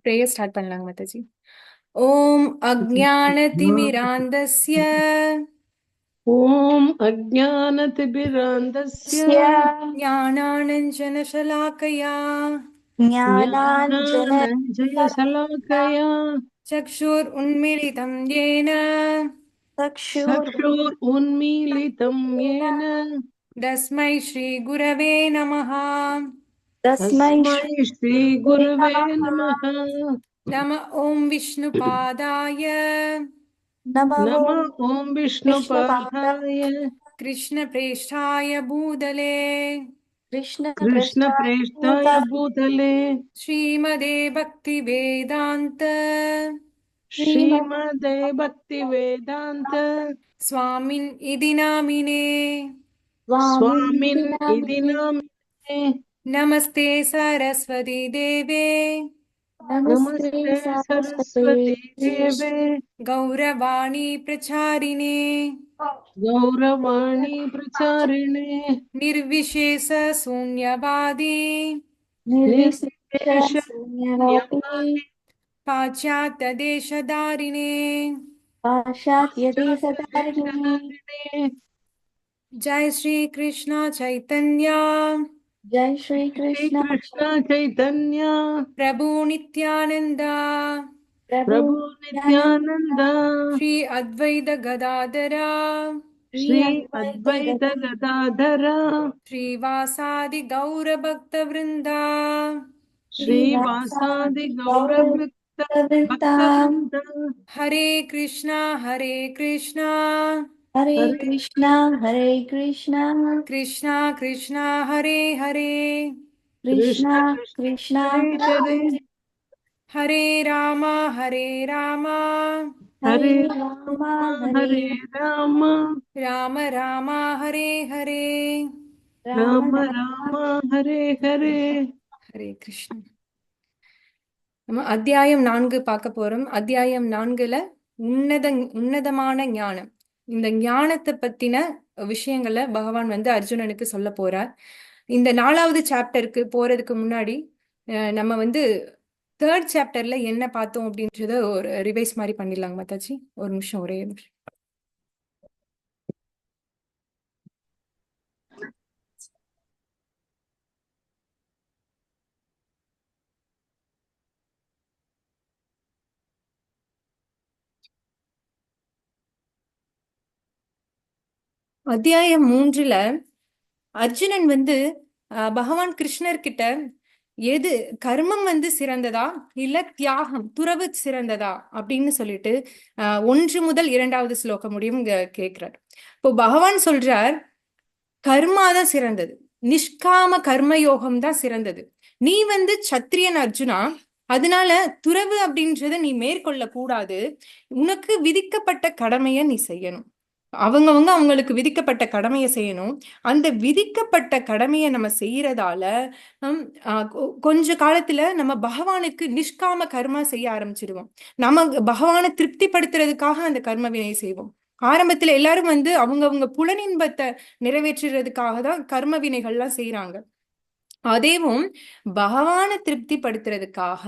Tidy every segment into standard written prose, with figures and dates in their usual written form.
Prayer start பண்ணலாங்க மாதாஜி. ஓம் அஜ்ஞானதிமிராந்தஸ்ய ஓம் அஜ்ஞானதிமிராந்தஸ்ய ஞானானஞ்சனசலாக்கயா ஞானானஞ்சனசலாக்கயா சக்ஷுருன்மிலிதம் யேன சக்ஷுருன்மீலிதம் யேன தஸ்மை ஸ்ரீகுரவே நமः. தஸ்மை ஸ்ரீகுருவே நமः. நம ஓம் விஷ்ணுபாதாய நம ஓம் விஷ்ணுபாதாய கிருஷ்ணப்ரேஷ்டாய பூதலே கிருஷ்ணப்ரேஷ்டாய பூதலே ஸ்ரீமதே பக்திவேதாந்த ஸ்ரீமதே பக்திவேதாந்த स्वामिन् इति नामिने स्वामिन् इति नामिने नमस्ते सरस्वती देवे नमस्ते सरस्वती देवे गौरवाणी प्रचारिणे गौरवाणी प्रचारिणे निर्विशेष शून्यवादी निर्विशेषशून्यवादी पाश्चात्य देशधारिणे पाश्चात्यदेशधारिणे जय श्री कृष्ण चैतन्य जय श्री श्री कृष्ण कृष्ण चैतन्य प्रभु नित्यानंद प्रभु नित्यानंद श्री अद्वैत गदाधरा श्री अद्वैत गदाधर श्रीवासादि गौर भक्त वृंदा श्रीवासादि गौरभक्तवृन्दा हरे कृष्णा हरे कृष्णा कृष्णा कृष्णा हरे हरे कृष्णा कृष्णा हरे हरे राम हरे राम हरे राम हरे राम राम राम हरे हरे राम राम हरे हरे. ஹரே கிருஷ்ணா. நம்ம அத்தியாயம் 4 பார்க்க போறோம். அத்தியாயம் 4ல உன்னதமான ஞானம், இந்த ஞானத்தை பத்தின விஷயங்களை பகவான் அர்ஜுனனுக்கு சொல்ல போறார். இந்த 4வது சாப்டருக்கு போறதுக்கு முன்னாடி நம்ம 3rd சாப்டர்ல என்ன பார்த்தோம் அப்படின்றத ஒரு ரிவைஸ் மாதிரி பண்ணிடலாங்க மாதாஜி. ஒரு நிமிஷம், ஒரே நிமிஷம். அத்தியாயம் 3ல அர்ஜுனன் பகவான் கிருஷ்ணர் கிட்ட எது கர்மம் சிறந்ததா இல்ல தியாகம் துறவு சிறந்ததா அப்படின்னு சொல்லிட்டு 1 முதல் 2வது ஸ்லோகம் முடியும் கேட்கிறார். இப்போ பகவான் சொல்றார், கர்மாதான் சிறந்தது, நிஷ்காம கர்மயோகம் தான் சிறந்தது. நீ சத்திரியன் அர்ஜுனா, அதனால துறவு அப்படின்றத நீ மேற்கொள்ள கூடாது. உனக்கு விதிக்கப்பட்ட கடமையை நீ செய்யணும். அவங்களுக்கு விதிக்கப்பட்ட கடமையை செய்யணும். அந்த விதிக்கப்பட்ட கடமையை நம்ம செய்யறதால கொஞ்ச காலத்துல நம்ம பகவானுக்கு நிஷ்காம கர்மா செய்ய ஆரம்பிச்சிடுவோம். நம்ம பகவானை திருப்திப்படுத்துறதுக்காக அந்த கர்ம வினை செய்வோம். ஆரம்பத்துல எல்லாரும் அவங்க புலனின்பத்தை நிறைவேற்றுறதுக்காக தான் கர்ம வினைகள்லாம் செய்யறாங்க. அதேவும் பகவானை திருப்திப்படுத்துறதுக்காக,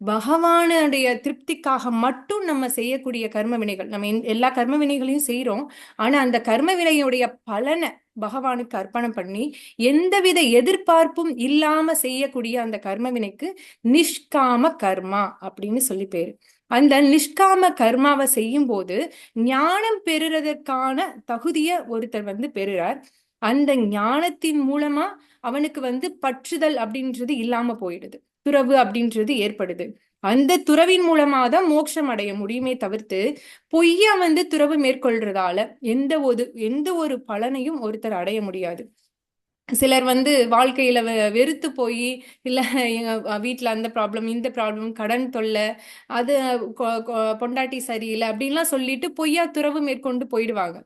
பகவானுடைய திருப்திக்காக மட்டும் நம்ம செய்யக்கூடிய கர்ம வினைகள், நம்ம எல்லா கர்ம வினைகளையும் செய்யறோம். ஆனா அந்த கர்ம வினையுடைய பலனை பகவானுக்கு அர்ப்பணம் பண்ணி எந்தவித எதிர்பார்ப்பும் இல்லாம செய்யக்கூடிய அந்த கர்ம வினைக்கு நிஷ்காம கர்மா அப்படின்னு சொல்லி பேரு. அந்த நிஷ்காம கர்மாவை செய்யும் போது ஞானம் பெறுறதற்கான தகுதிய ஒருத்தர் பெறுறார். அந்த ஞானத்தின் மூலமா அவனுக்கு பற்றுதல் அப்படின்றது இல்லாம போயிடுது, துறவு அப்படின்றது ஏற்படுது. அந்த துறவின் மூலமாதான் மோட்சம் அடைய முடியுமே தவிர்த்து பொய்யா துறவு மேற்கொள்றதால எந்த ஒரு பலனையும் ஒருத்தர் அடைய முடியாது. சிலர் வாழ்க்கையில வெறுத்து போய், இல்ல எங்க வீட்டுல அந்த ப்ராப்ளம் இந்த ப்ராப்ளம், கடன் தொல்லை, அது பொண்டாட்டி சரியில்லை அப்படின்லாம் சொல்லிட்டு பொய்யா துறவு மேற்கொண்டு போயிடுவாங்க.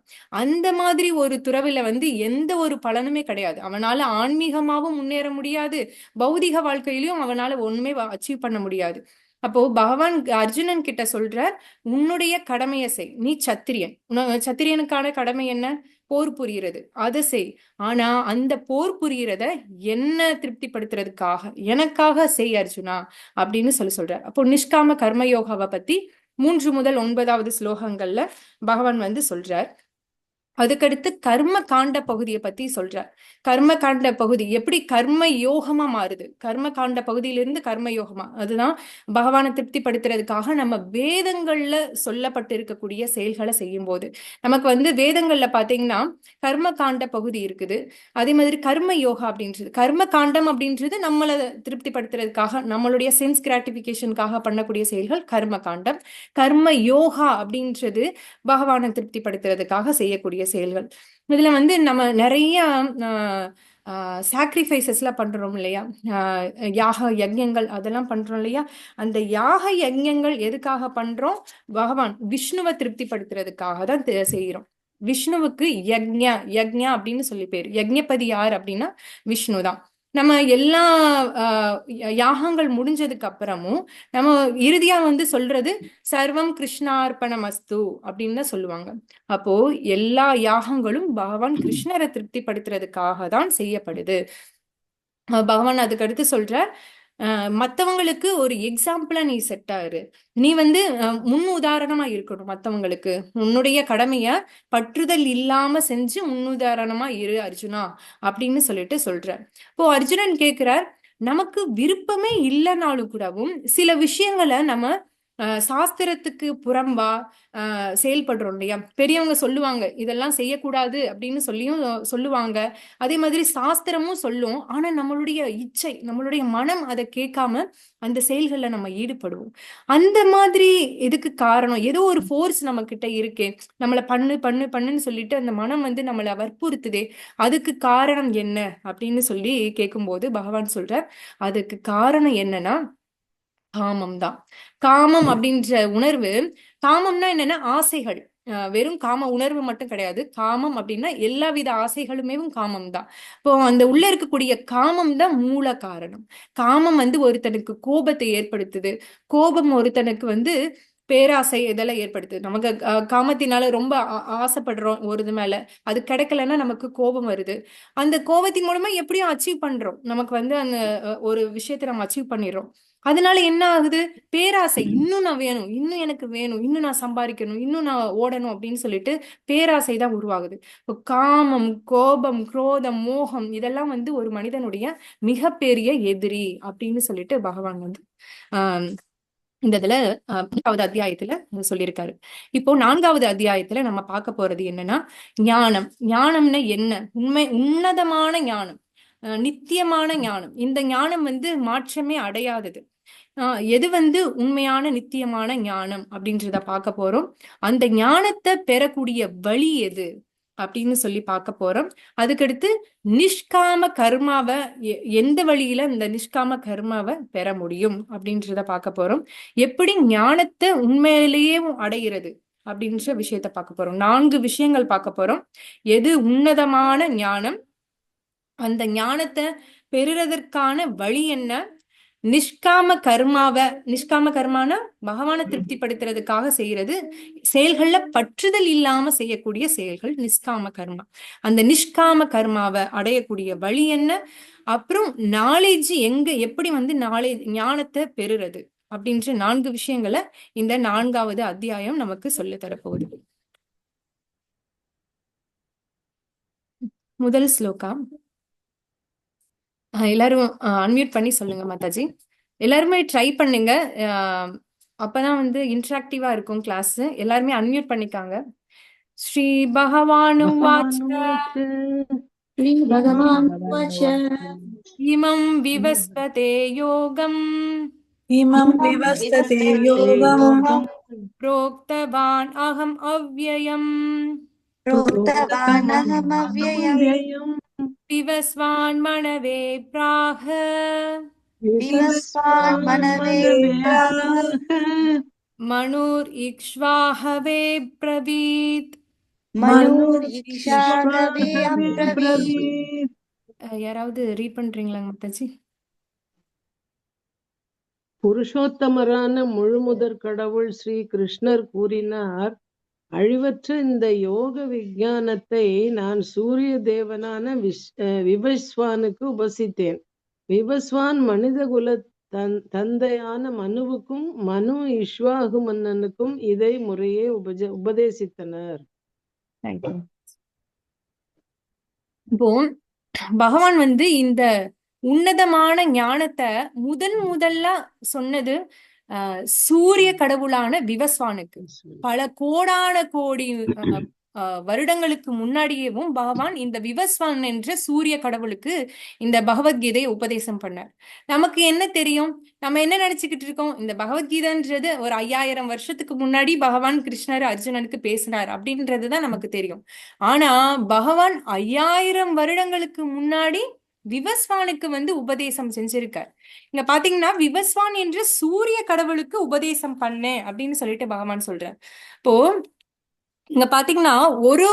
அந்த மாதிரி ஒரு துறவுல எந்த ஒரு பலனுமே கிடையாது. அவனால ஆன்மீகமாவும் முன்னேற முடியாது, பௌதிக வாழ்க்கையிலும் அவனால ஒண்ணுமே அச்சீவ் பண்ண முடியாது. அப்போ பகவான் அர்ஜுனன் கிட்ட சொல்றார், உன்னுடைய கடமையை செய், நீ சத்திரியன், சத்திரியனுக்கான கடமை என்ன? போர் புரிகிறது, அதை செய். ஆனா அந்த போர் புரியறத என்ன திருப்திப்படுத்துறதுக்காக, எனக்காக செய் அர்ஜுனா அப்படின்னு சொல்றார். அப்போ நிஷ்காம கர்ம யோகாவை பத்தி 3 முதல் 9வது ஸ்லோகங்கள்ல பகவான் சொல்றார். அதுக்கடுத்து கர்ம காண்ட பகுதியை பத்தி சொல்றார். கர்ம காண்ட பகுதி எப்படி கர்ம யோகமா மாறுது, கர்ம காண்ட பகுதியிலிருந்து கர்ம யோகமா, அதுதான் பகவானை திருப்திப்படுத்துறதுக்காக நம்ம வேதங்கள்ல சொல்லப்பட்டு இருக்கக்கூடிய செயல்களை செய்யும் போது நமக்கு வேதங்கள்ல பாத்தீங்கன்னா கர்ம காண்ட பகுதி இருக்குது. அதே மாதிரி கர்ம யோகா அப்படின்றது, கர்ம காண்டம் அப்படின்றது நம்மளை திருப்திப்படுத்துறதுக்காக, நம்மளுடைய சென்ஸ் கிராட்டிபிகேஷனுக்காக பண்ணக்கூடிய செயல்கள் கர்ம காண்டம். கர்ம யோகா அப்படின்றது பகவானை திருப்திப்படுத்துறதுக்காக செய்யக்கூடிய செயல்கள். இதுல நம்ம நிறைய சாக்ரிஃபைசஸ்லாம் பண்றோம் இல்லையா, யாக யஜ்ஞங்கள் அதெல்லாம் பண்றோம் இல்லையா. அந்த யாக யஜ்ஞங்கள் எதுக்காக பண்றோம்? பகவான் விஷ்ணுவை திருப்திப்படுத்துறதுக்காக தான் செய்யறோம். விஷ்ணுவுக்கு யக்ஞா யக்ஞா அப்படின்னு சொல்லி பேர். யக்ஞபதி யார் அப்படின்னா விஷ்ணு தான். நம்ம எல்லா யாகங்கள் முடிஞ்சதுக்கு அப்புறமும் நம்ம இறுதியா சொல்றது சர்வம் கிருஷ்ணார்ப்பணமஸ்து அப்படின்னு தான் சொல்லுவாங்க. அப்போ எல்லா யாகங்களும் பகவான் கிருஷ்ணரை திருப்திப்படுத்துறதுக்காக தான் செய்யப்படுது. பகவான் அதுக்கு அடுத்து சொல்றார், மத்தவங்களுக்கு ஒரு எக்ஸாம்பிளா நீ செட் ஆயிரு, நீ முன் உதாரணமா இருக்கணும் மத்தவங்களுக்கு, உன்னுடைய கடமைய பற்றுதல் இல்லாம செஞ்சு முன்னுதாரணமா இரு அர்ஜுனா அப்படின்னு சொல்றார். இப்போ அர்ஜுனன் கேட்கிறார், நமக்கு விருப்பமே இல்லைனாலும் கூடவும் சில விஷயங்களை நம்ம சாஸ்திரத்துக்கு புறம்பா செயல்படுறோம் இல்லையா. பெரியவங்க சொல்லுவாங்க இதெல்லாம் செய்யக்கூடாது அப்படின்னு சொல்லுவாங்க. அதே மாதிரி சாஸ்திரமும் சொல்லும். ஆனா நம்மளுடைய இச்சை, நம்மளுடைய மனம் அதை கேட்காம அந்த செயல்கள்ல நம்ம ஈடுபடுவோம். அந்த மாதிரி எதுக்கு காரணம்? ஏதோ ஒரு ஃபோர்ஸ் நம்ம கிட்ட இருக்கே, நம்மளை பண்ணுன்னு சொல்லிட்டு அந்த மனம் நம்மளை வற்புறுத்துதே, அதுக்கு காரணம் என்ன அப்படின்னு சொல்லி கேட்கும்போது பகவான் சொல்றார், அதுக்கு காரணம் என்னன்னா காமம் தான். காமம் அப்படின்ற உணர்வு, காமம்னா என்னன்னா ஆசைகள், வெறும் காம உணர்வு மட்டும் கிடையாது. காமம் அப்படின்னா எல்லா வித ஆசைகளுமே காமம் தான். இப்போ அந்த உள்ள இருக்கக்கூடிய காமம் தான் மூல காரணம். காமம் ஒருத்தனுக்கு கோபத்தை ஏற்படுத்துது. கோபம் ஒருத்தனுக்கு பேராசை இதெல்லாம் ஏற்படுத்துது. நமக்கு காமத்தினால ரொம்ப ஆசைப்படுறோம் ஒரு இது மேல, அது கிடைக்கலன்னா நமக்கு கோபம் வருது. அந்த கோபத்தின் மூலமா எப்படியும் அச்சீவ் பண்றோம், நமக்கு அந்த ஒரு விஷயத்தை நம்ம அச்சீவ் பண்ணிடுறோம். அதனால என்ன ஆகுது? பேராசை, இன்னும் நான் வேணும், இன்னும் எனக்கு வேணும், இன்னும் நான் சம்பாதிக்கணும், இன்னும் நான் ஓடணும் அப்படின்னு சொல்லிட்டு பேராசை தான் உருவாகுது. இப்போ காமம், கோபம், குரோதம், மோகம் இதெல்லாம் ஒரு மனிதனுடைய மிகப்பெரிய எதிரி அப்படின்னு சொல்லிட்டு பகவான் ஆஹ் இந்த இதுல 3வது அத்தியாயத்துல சொல்லியிருக்காரு. இப்போ 4வது அத்தியாயத்துல நம்ம பார்க்க போறது என்னன்னா ஞானம். ஞானம்னா என்ன? உன்னதமான ஞானம், நித்தியமான ஞானம். இந்த ஞானம் மாற்றமே அடையாதது. எது உண்மையான நித்தியமான ஞானம் அப்படின்றத பார்க்க போறோம். அந்த ஞானத்தை பெறக்கூடிய வழி எது அப்படின்னு சொல்லி பார்க்க போறோம். அதுக்கடுத்து நிஷ்காம கர்மாவை எந்த வழியில இந்த நிஷ்காம கர்மாவை பெற முடியும் அப்படின்றத பார்க்க போறோம். எப்படி ஞானத்தை உண்மையிலேயே அடைகிறது அப்படின்ற விஷயத்த பார்க்க போறோம். 4 விஷயங்கள் பார்க்க போறோம். எது உன்னதமான ஞானம், அந்த ஞானத்தை பெறுறதற்கான வழி என்ன, நிஷ்காம கர்மான பகவானை திருப்திப்படுத்துறதுக்காக செய்யறது, செயல்கள்ல பற்றுதல் இல்லாம செய்யக்கூடிய செயல்கள் நிஷ்காம கர்மா. அந்த நிஷ்காம கர்மாவை அடையக்கூடிய வழி என்ன, அப்புறம் நாலேஜ் எப்படி நாலேஜ் ஞானத்தை பெறுறது அப்படின்ற 4 விஷயங்களை இந்த 4வது அத்தியாயம் நமக்கு சொல்லி தரப்போகுது. முதல் ஸ்லோகா. எல்லாரும் அன்மியூட் பண்ணி சொல்லுங்க மாதாஜி. எல்லாருமே ட்ரை பண்ணுங்க, அப்பதான் இன்டராக்டிவா இருக்கும் கிளாஸ். எல்லாருமே அன்மியூட் பண்ணிக்காங்க. ஸ்ரீ பகவானு இமம் விவஸ்வதே யோகம் प्रोक्तवान् अहम् अव्ययम् विवस्वान् मनवे प्राह मनुर्इक्ष्वाहवे ब्रवीत्. யாராவது ரீட் பண்றீங்களா மாதாஜி? புருஷோத்தமரான முழுமுதற் கடவுள் ஸ்ரீ கிருஷ்ணர் கூறினார், அழிவற்ற இந்த யோக விஞ்ஞானத்தை நான் சூரிய தேவனான விவஸ்வானுக்கு உபசித்தேன். விவஸ்வான் மனிதகுல தந்தையான மனுவுக்கும் மனு இஷ்வாகு மன்னனுக்கும் இதை முறையே உபதேசித்தனர். இப்போ பகவான் வந்து இந்த உன்னதமான ஞானத்தை முதல்ல சொன்னது சூரிய கடவுளான விவஸ்வானுக்கு. பல கோடான கோடி வருடங்களுக்கு முன்னாடியேவும் பகவான் இந்த விவஸ்வான் என்ற சூரிய கடவுளுக்கு இந்த பகவத்கீதையை உபதேசம் பண்ணார். நமக்கு என்ன தெரியும்? நம்ம என்ன நினைச்சுக்கிட்டு இருக்கோம்? இந்த பகவத்கீதைன்றது ஒரு 5000 வருஷத்துக்கு முன்னாடி பகவான் கிருஷ்ணர் அர்ஜுனனுக்கு பேசினார் அப்படின்றதுதான் நமக்கு தெரியும். ஆனா பகவான் 5000 வருடங்களுக்கு முன்னாடி விவஸ்வானுக்கு வந்து உபதேசம் செஞ்சிருக்கார். இங்க பாத்தீங்கன்னா விவஸ்வான் என்ற சூரிய கடவுளுக்கு உபதேசம் பண்ணேன் அப்படின்னு சொல்லிட்டு பகவான் சொல்றார். இப்போ இங்க பாத்தீங்கன்னா ஒரு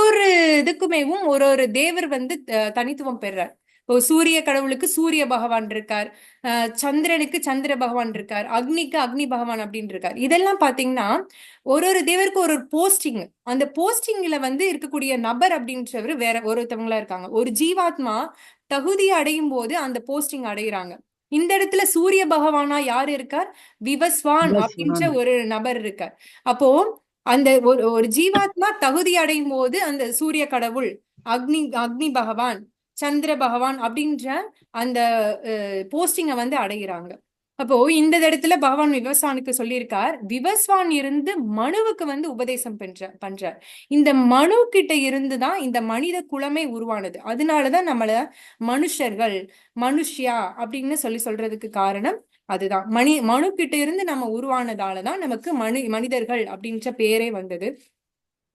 இதுக்குமேவும் ஒரு தேவர் வந்து தனித்துவம் பெறார். இப்போ சூரிய கடவுளுக்கு சூரிய பகவான் இருக்கார், சந்திரனுக்கு சந்திர பகவான் இருக்கார், அக்னிக்கு அக்னி பகவான் அப்படின்னு இருக்கார். இதெல்லாம் பாத்தீங்கன்னா ஒரு தேவருக்கு ஒரு போஸ்டிங். அந்த போஸ்டிங்ல வந்து இருக்கக்கூடிய நபர் அப்படின்றவர் வேற ஒருத்தவங்களா இருக்காங்க. ஒரு ஜீவாத்மா தகுதி அடையும் போது அந்த போஸ்டிங் அடைகிறாங்க. இந்த இடத்துல சூரிய பகவானா யாரு இருக்கார்? விவஸ்வான் அப்படின்ற ஒரு நபர் இருக்கார். அப்போ அந்த ஒரு ஜீவாத்மா தகுதி அடையும் போது அந்த சூரிய கடவுள், அக்னி பகவான், சந்திர பகவான் அப்படின்ற அந்த போஸ்டிங்க வந்து அடைகிறாங்க. அப்போ இந்த இடத்துல பகவான் விவஸ்வானுக்கு சொல்லியிருக்கார், விவஸ்வான் இருந்து மனுவுக்கு வந்து உபதேசம் பண்றார். இந்த மனு கிட்ட இருந்துதான் இந்த மனித குலமே உருவானது. அதனாலதான் நம்மள மனுஷர்கள், மனுஷ்யா அப்படின்னு சொல்றதுக்கு காரணம் அதுதான். மனு கிட்ட இருந்து நம்ம உருவானதாலதான் நமக்கு மனிதர்கள் அப்படின்ற பேரே வந்தது.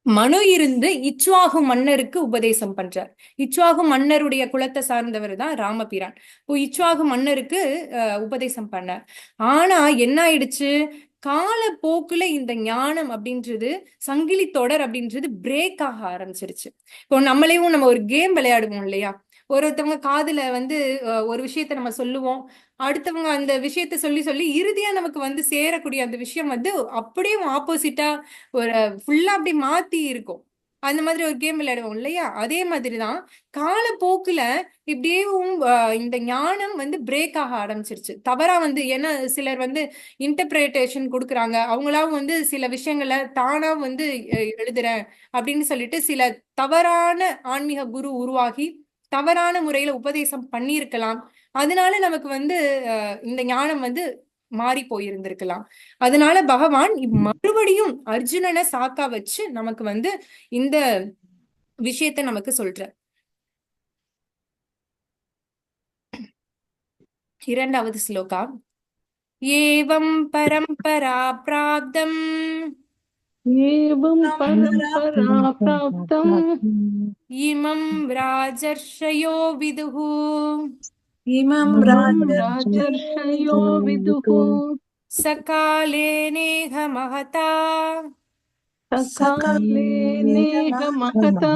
மனு இருந்து இச்வாகு மன்னருக்கு உபதேசம் பண்றார். இச்வாகு மன்னருடைய குலத்தை சார்ந்தவர் தான் ராமபிரான். இப்போ இச்வாகு மன்னருக்கு உபதேசம் பண்ணார். ஆனா என்ன ஆயிடுச்சு? காலப்போக்குல இந்த ஞானம் அப்படின்றது, சங்கிலி தொடர் அப்படின்றது பிரேக் ஆக ஆரம்பிச்சிருச்சு. இப்போ நம்ம ஒரு கேம் விளையாடுவோம் இல்லையா? ஒருத்தவங்க காதுல வந்து ஒரு விஷயத்த நம்ம சொல்லுவோம், அடுத்தவங்க அந்த விஷயத்த சொல்லி சொல்லி இறுதியா நமக்கு வந்து சேரக்கூடிய அந்த விஷயம் வந்து அப்படியே ஆப்போசிட்டா ஒரு ஃபுல்லா அப்படி மாத்தி இருக்கும். அந்த மாதிரி ஒரு கேம் விளையாடுவோம் இல்லையா? அதே மாதிரிதான் காலப்போக்குல இப்படியேவும் இந்த ஞானம் வந்து பிரேக் ஆக ஆரம்பிச்சிருச்சு. தவறா வந்து ஏன்னா சிலர் வந்து இன்டர்பிரேட்டேஷன் கொடுக்குறாங்க, அவங்களாவும் வந்து சில விஷயங்களை தானா வந்து எழுதுறேன் அப்படின்னு சொல்லிட்டு சில தவறான ஆன்மீக குரு உருவாகி தவறான முறையில உபதேசம் பண்ணியிருக்கலாம். அதனால நமக்கு வந்து இந்த ஞானம் வந்து மாறி போயிருந்திருக்கலாம். அதனால பகவான் மறுபடியும் அர்ஜுனனை சாக்கா வச்சு நமக்கு வந்து இந்த விஷயத்த நமக்கு சொல்ற. 2வது ஸ்லோகா. ஏவம் பரம்பரா பிராப்தம் ஏவம் பரம்பரா பிராப்தம் இமம் ராஜர்ஷயோ விதுஹு இமம் ராஜர்ஷயோ விதுஹு சகாலே நேஹ மகதா சகாலே நேஹ மகதா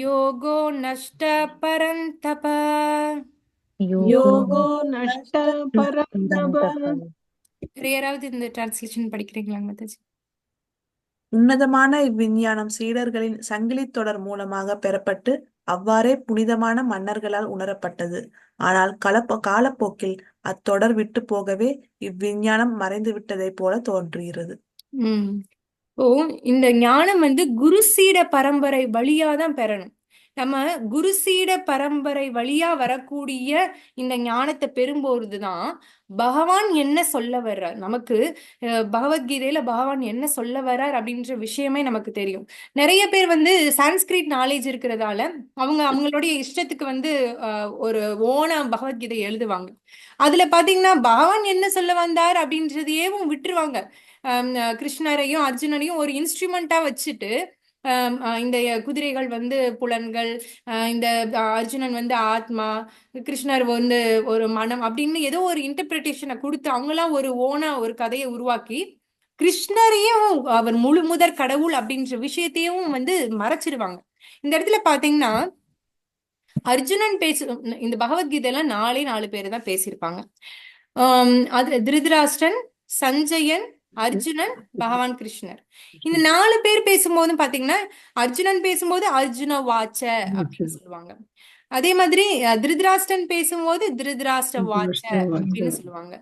யோகோ நஷ்ட பரந்தப. யோகோ நஷ்ட பரந்தப. யாராவது இந்த டிரான்ஸ்லேஷன் படிக்கிறீங்களா மாதாஜி? உன்னதமான இவ்விஞ்ஞானம் சீடர்களின் சங்கிலித் தொடர் மூலமாக பெறப்பட்டு அவ்வாறே புனிதமான மன்னர்களால் உணரப்பட்டது. ஆனால் காலப்போக்கில் அத்தொடர் விட்டு போகவே இவ்விஞ்ஞானம் மறைந்து விட்டதைப் போல தோன்றுகிறது. ஓ, இந்த ஞானம் வந்து குரு சீட பரம்பரை வழியாதான் பெறணும். நம்ம குரு சீட பரம்பரை வழியா வரக்கூடிய இந்த ஞானத்தை பெறும்போதுதான் பகவான் என்ன சொல்ல வர்றார் நமக்கு. பகவத்கீதையில பகவான் என்ன சொல்ல வர்றார் அப்படின்ற விஷயமே நமக்கு தெரியும். நிறைய பேர் வந்து சான்ஸ்கிரிட் நாலேஜ் இருக்கிறதால அவங்களுடைய இஷ்டத்துக்கு வந்து ஒரு ஓன பகவத்கீதை எழுதுவாங்க. அதுல பாத்தீங்கன்னா பகவான் என்ன சொல்ல வந்தார் அப்படின்றதையும் விட்டுருவாங்க. கிருஷ்ணரையும் அர்ஜுனனையும் ஒரு இன்ஸ்ட்ருமெண்டா வச்சுட்டு இந்த குதிரைகள் வந்து புலன்கள், இந்த அர்ஜுனன் வந்து ஆத்மா, கிருஷ்ணர் வந்து ஒரு மனம் அப்படின்னு ஏதோ ஒரு இன்டர்பிரிட்டேஷனை கொடுத்து அவங்களாம் ஒரு ஓனா ஒரு கதையை உருவாக்கி கிருஷ்ணரையும் அவர் முழு முதற் கடவுள் அப்படின்ற விஷயத்தையும் வந்து மறைச்சிருவாங்க. இந்த இடத்துல பாத்தீங்கன்னா அர்ஜுனன் இந்த பகவத்கீதையில 4 பேர் தான் பேசியிருப்பாங்க. அதுல திருதராஷ்டிரன், சஞ்சயன், அர்ஜுனன், பகவான் கிருஷ்ணர். இந்த 4 பேர் பேசும்போது பாத்தீங்கன்னா அர்ஜுனன் பேசும்போது அர்ஜுன வாச்ச அப்படின்னு சொல்லுவாங்க. அதே மாதிரி திருதராஷ்டிரன் பேசும்போது திருதராஷ்டிர வாச்ச அப்படின்னு சொல்லுவாங்க.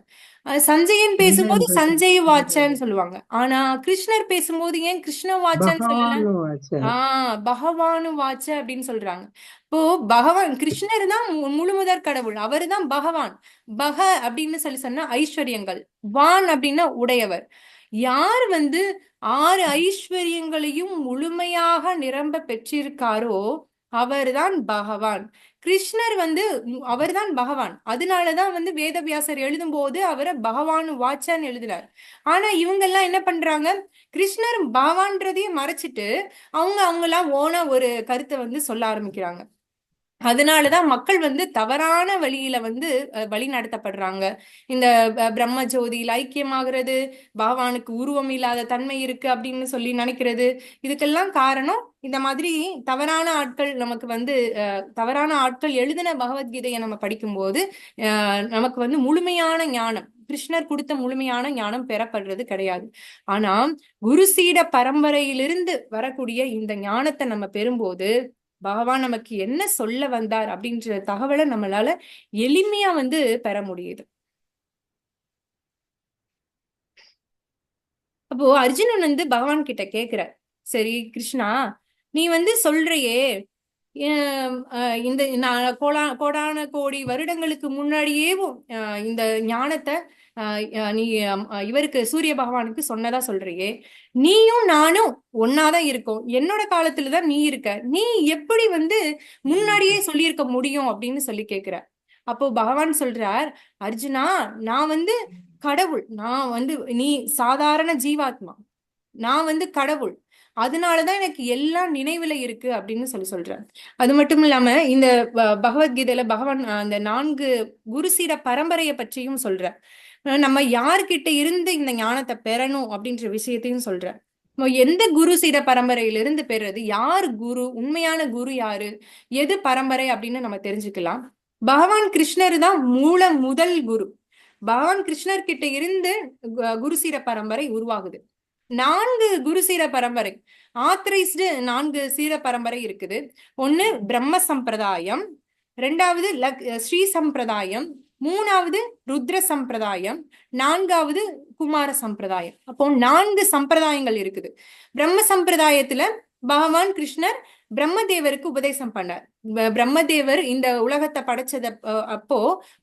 சஞ்சயன் பேசும்போது சஞ்சய் வாச்சன்னு சொல்லுவாங்க. ஆனா கிருஷ்ணர் பேசும்போது ஏன் கிருஷ்ண வாச்சன்னு சொல்லல? பகவானு வாச்ச அப்படின்னு சொல்றாங்க. இப்போ பகவான் கிருஷ்ணர் தான் முழுமுதற் கடவுள், அவரு தான் பகவான். பக அப்படின்னு சொல்லி சொன்னா ஐஸ்வர்யங்கள், வான் அப்படின்னா உடையவர். யார் வந்து 6 ஐஸ்வர்யங்களையும் முழுமையாக நிரம்ப பெற்றிருக்காரோ அவர்தான் பகவான். கிருஷ்ணர் வந்து அவர்தான் பகவான். அதனாலதான் வந்து வேதவியாசர் எழுதும் போது அவரை பகவான் வாச்சான்னு எழுதினார். ஆனா இவங்க எல்லாம் என்ன பண்றாங்க, கிருஷ்ணர் பகவான்றதையே மறைச்சிட்டு அவங்கெல்லாம் ஓனா ஒரு கருத்தை வந்து சொல்ல ஆரம்பிக்கிறாங்க. அதனாலதான் மக்கள் வந்து தவறான வழியில வந்து வழி நடத்தப்படுறாங்க. இந்த பிரம்ம ஜோதியில் ஐக்கியமாகிறது, பகவானுக்கு உருவம் இல்லாத தன்மை இருக்கு அப்படின்னு சொல்லி நினைக்கிறது. இதுக்கெல்லாம் காரணம் இந்த மாதிரி தவறான ஆட்கள் நமக்கு வந்து தவறான ஆட்கள் எழுதின பகவத்கீதையை நம்ம படிக்கும்போது நமக்கு வந்து முழுமையான ஞானம், கிருஷ்ணர் கொடுத்த முழுமையான ஞானம் பெறப்படுறது கிடையாது. ஆனா குரு சீட பரம்பரையிலிருந்து வரக்கூடிய இந்த ஞானத்தை நம்ம பெறும்போது பகவான் நமக்கு என்ன சொல்ல வந்தார் அப்படின்ற தகவலை நம்மளால எளிமையா வந்து பெற முடியுது. அப்போ அர்ஜுனன் வந்து பகவான் கிட்ட கேக்குறார், சரி கிருஷ்ணா, நீ வந்து சொல்றியே இந்த கோடான கோடி வருடங்களுக்கு முன்னாடியே இந்த ஞானத்தை நீ இவருக்கு சூரிய பகவானுக்கு சொன்னதா சொல்றியே, நீயும் நானும் ஒன்னாதான் இருக்கோம், என்னோட காலத்துலதான் நீ இருக்க, நீ எப்படி வந்து முன்னாடியே சொல்லியிருக்க முடியும் அப்படின்னு சொல்லி கேக்குற. அப்போ பகவான் சொல்றார், அர்ஜுனா, நான் வந்து கடவுள், நான் வந்து நீ சாதாரண ஜீவாத்மா, நான் வந்து கடவுள், அதனாலதான் எனக்கு எல்லாம் நினைவுல இருக்கு அப்படின்னு சொல்றேன். அது மட்டும் இல்லாம இந்த பகவத்கீதையில பகவான் அந்த 4 குருசீட பரம்பரையை பற்றியும் சொல்ற. நம்ம யார்கிட்ட இருந்து இந்த ஞானத்தை பெறணும் அப்படின்ற விஷயத்தையும் சொல்ற. எந்த குரு சீட பரம்பரையிலிருந்து பெறுறது, யார் குரு, உண்மையான குரு யாரு, எது பரம்பரை அப்படின்னு நம்ம தெரிஞ்சுக்கலாம். பகவான் கிருஷ்ணர் தான் முதல் குரு. பகவான் கிருஷ்ணர் கிட்ட இருந்து குருசீட பரம்பரை உருவாகுது. 4 குருசீர பரம்பரை, ஆத்தரைஸ்டு 4 சீர பரம்பரை இருக்குது. ஒண்ணு பிரம்ம சம்பிரதாயம், 2வது ஸ்ரீ சம்பிரதாயம், 3வது ருத்ர சம்பிரதாயம், 4வது குமார சம்பிரதாயம். அப்போ 4 சம்பிரதாயங்கள் இருக்குது. பிரம்ம சம்பிரதாயத்துல பகவான் கிருஷ்ணர் பிரம்மதேவருக்கு உபதேசம் பண்ணார். பிரம்மதேவர் இந்த உலகத்தை படைச்சத அப்போ